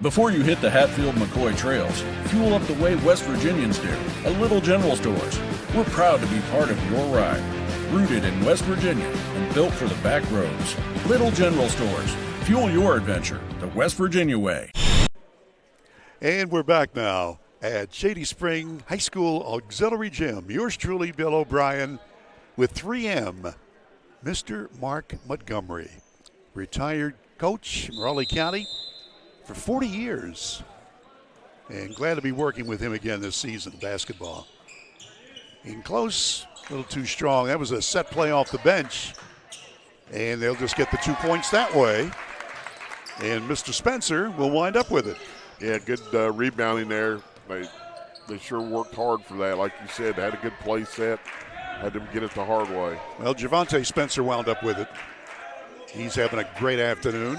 Before you hit the Hatfield-McCoy trails, fuel up the way West Virginians do at Little General Stores. We're proud to be part of your ride. Rooted in West Virginia and built for the back roads. Little General Stores. Fuel your adventure the West Virginia way. And we're back now at Shady Spring High School Auxiliary Gym. Yours truly, Bill O'Brien. with 3M, Mr. Mark Montgomery, retired coach in Raleigh County for 40 years. And glad to be working with him again this season, basketball. In close, a little too strong. That was a set play off the bench. And they'll just get the 2 points that way. And Mr. Spencer will wind up with it. Yeah, good rebounding there. They sure worked hard for that. Like you said, they had a good play set. Had them get it the hard way. Well, Javante Spencer wound up with it. He's having a great afternoon.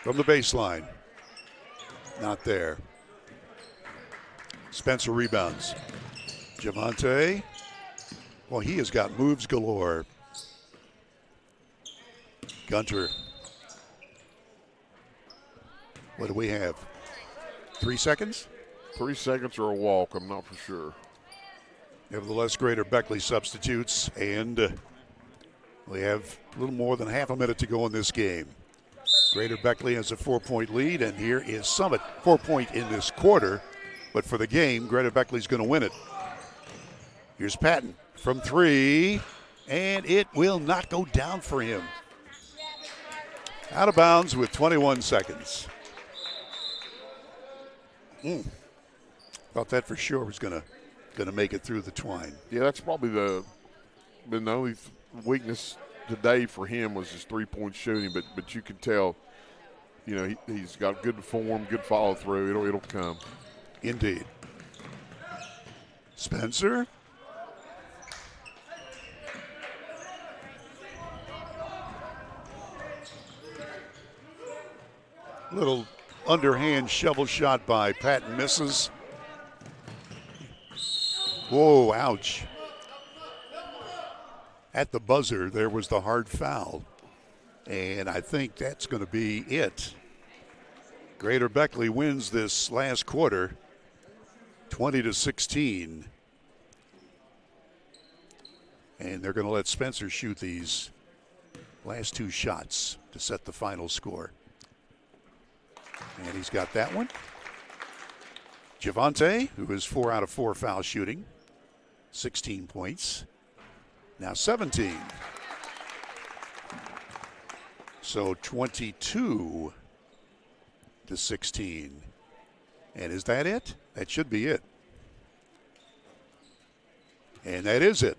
From the baseline. Not there. Spencer rebounds. Javante. Well, he has got moves galore. Gunter. What do we have? 3 seconds? 3 seconds or a walk, I'm not for sure. Nevertheless, Greater Beckley substitutes, and we have a little more than half a minute to go in this game. Greater Beckley has a 4-point lead, and here is Summit. 4-point in this quarter, but for the game, Greater Beckley's going to win it. Here's Patton from 3, and it will not go down for him. Out of bounds with 21 seconds. Thought that for sure was going to make it through the twine. Yeah, that's probably the only weakness today for him was his three-point shooting, but you can tell, you know, he's got good form, good follow-through. It'll come. Indeed. Spencer. Little underhand shovel shot by Patton, misses. Whoa, ouch. At the buzzer, there was the hard foul. And I think that's going to be it. Greater Beckley wins this last quarter, 20-16. And they're going to let Spencer shoot these last 2 shots to set the final score. And he's got that one. Javante, who is 4 out of 4 foul shooting, 16 points. Now 17. So 22-16. And is that it? That should be it. And that is it.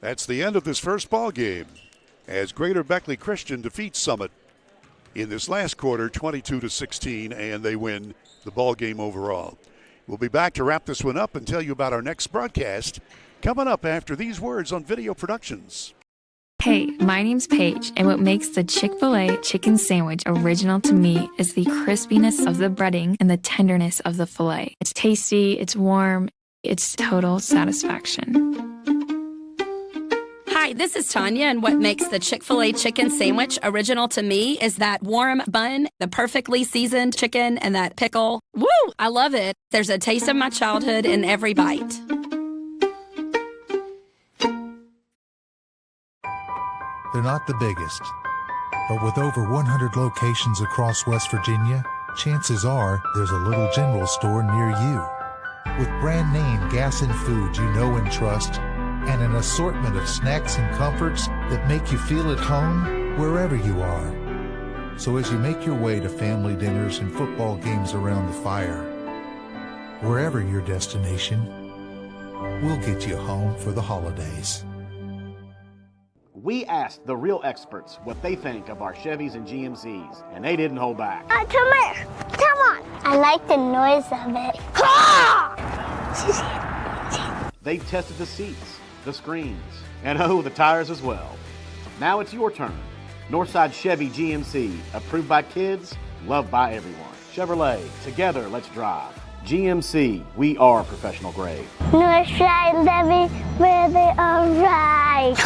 That's the end of this first ball game as Greater Beckley Christian defeats Summit in this last quarter, 22-16, and they win the ball game overall. We'll be back to wrap this one up and tell you about our next broadcast coming up after these words on Video Productions. Hey, my name's Paige, and what makes the Chick-fil-A chicken sandwich original to me is the crispiness of the breading and the tenderness of the filet. It's tasty, it's warm, it's total satisfaction. Hi, this is Tanya, and what makes the Chick-fil-A chicken sandwich original to me is that warm bun, the perfectly seasoned chicken, and that pickle. Woo! I love it. There's a taste of my childhood in every bite. They're not the biggest, but with over 100 locations across West Virginia, chances are there's a little general store near you. With brand name gas and food you know and trust, and an assortment of snacks and comforts that make you feel at home wherever you are. So as you make your way to family dinners and football games around the fire, wherever your destination, we'll get you home for the holidays. We asked the real experts what they think of our Chevys and GMCs, and they didn't hold back. Come here. Come on. I like the noise of it. They tested the seats, the screens, and the tires as well. Now it's your turn. Northside Chevy GMC, approved by kids, loved by everyone. Chevrolet, together let's drive. GMC, we are professional grade. Northside Chevy, really alright.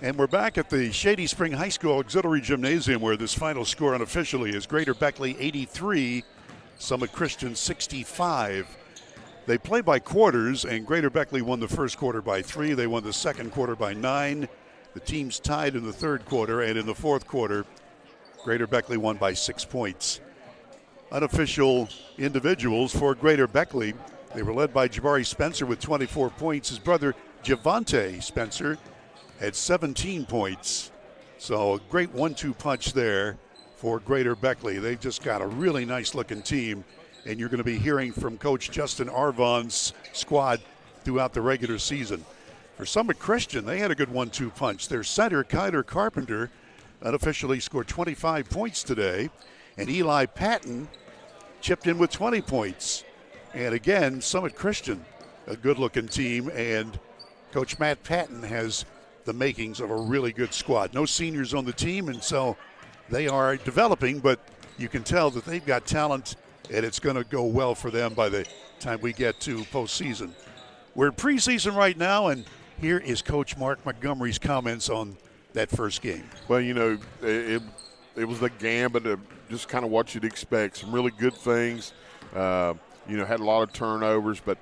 And we're back at the Shady Spring High School Auxiliary Gymnasium, where this final score unofficially is Greater Beckley 83, Summit Christian 65. They play by quarters, and Greater Beckley won the first quarter by 3. They won the second quarter by 9. The teams tied in the third quarter, and in the fourth quarter, Greater Beckley won by 6 points. Unofficial individuals for Greater Beckley, they were led by Jabari Spencer with 24 points. His brother Javante Spencer had 17 points. So a great 1-2 punch there for Greater Beckley. They've just got a really nice-looking team, and you're going to be hearing from Coach Justin Arvon's squad throughout the regular season. For Summit Christian, they had a good 1-2 punch. Their center, Kyler Carpenter, unofficially scored 25 points today, and Eli Patton chipped in with 20 points. And again, Summit Christian, a good-looking team, and Coach Matt Patton has the makings of a really good squad. No seniors on the team, and so they are developing, but you can tell that they've got talent, and it's going to go well for them by the time we get to postseason. We're in preseason right now, and here is Coach Mark Montgomery's comments on that first game. Well, you know, it was the gambit of just kind of what you'd expect. Some really good things. You know, had a lot of turnovers, but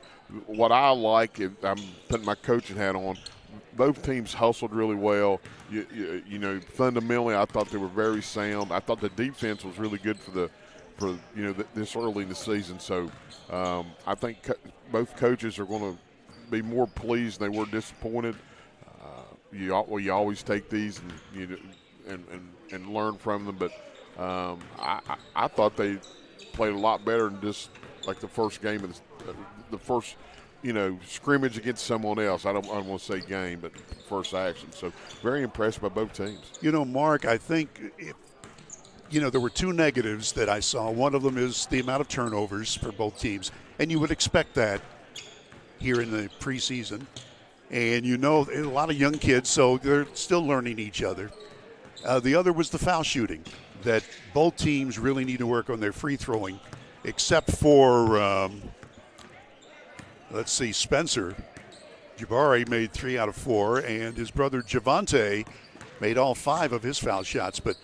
what I like, I'm putting my coaching hat on, both teams hustled really well. You know, fundamentally, I thought they were very sound. I thought the defense was really good for this early in the season. So I think both coaches are going to be more pleased than they were disappointed. You always take these and learn from them, but I thought they played a lot better than just like the first game of the first, scrimmage against someone else. I don't want to say game, but first action. So very impressed by both teams. You know, Mark, I think there were two negatives that I saw. One of them is the amount of turnovers for both teams, and you would expect that here in the preseason. And a lot of young kids, so they're still learning each other. The other was the foul shooting, that both teams really need to work on their free throwing, except for, Spencer. Jabari made 3 out of 4, and his brother Javante made all 5 of his foul shots. But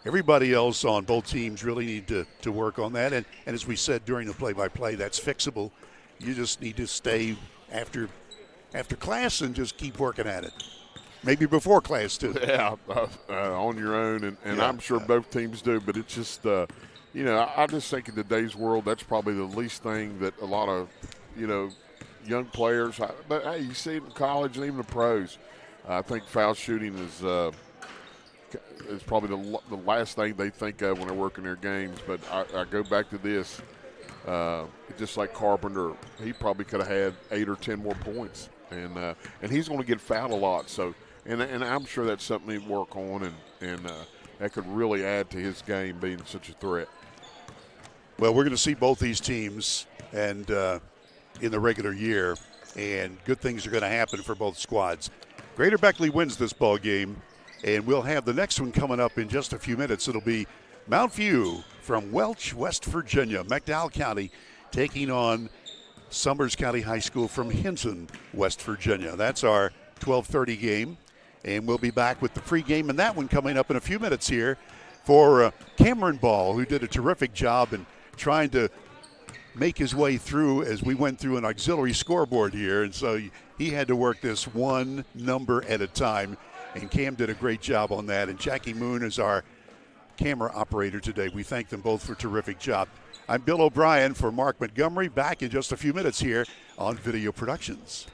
everybody else on both teams really need to work on that. And as we said during the play-by-play, that's fixable. You just need to stay after class and just keep working at it. Maybe before class, too. Yeah, on your own, and I'm sure both teams do. But it's just, I just think in today's world, that's probably the least thing that a lot of, young players, but hey, you see it in college and even the pros. I think foul shooting is probably the last thing they think of when they're working their games. But I go back to this. Just like Carpenter, he probably could have had 8 or 10 more points, and he's going to get fouled a lot. So, and I'm sure that's something he'd work on, and that could really add to his game being such a threat. Well, we're going to see both these teams, and in the regular year, and good things are going to happen for both squads. Greater Beckley wins this ball game, and we'll have the next one coming up in just a few minutes. It'll be Mount View from Welch, West Virginia, McDowell County, taking on Summers County High School from Hinton, West Virginia. That's our 12:30 game, and we'll be back with the pregame and that one coming up in a few minutes here for Cameron Ball, who did a terrific job in trying to make his way through as we went through an auxiliary scoreboard here, and so he had to work this one number at a time, and Cam did a great job on that, and Jackie Moon is our camera operator today. We thank them both for a terrific job. I'm Bill O'Brien for Mark Montgomery, back in just a few minutes here on Video Productions.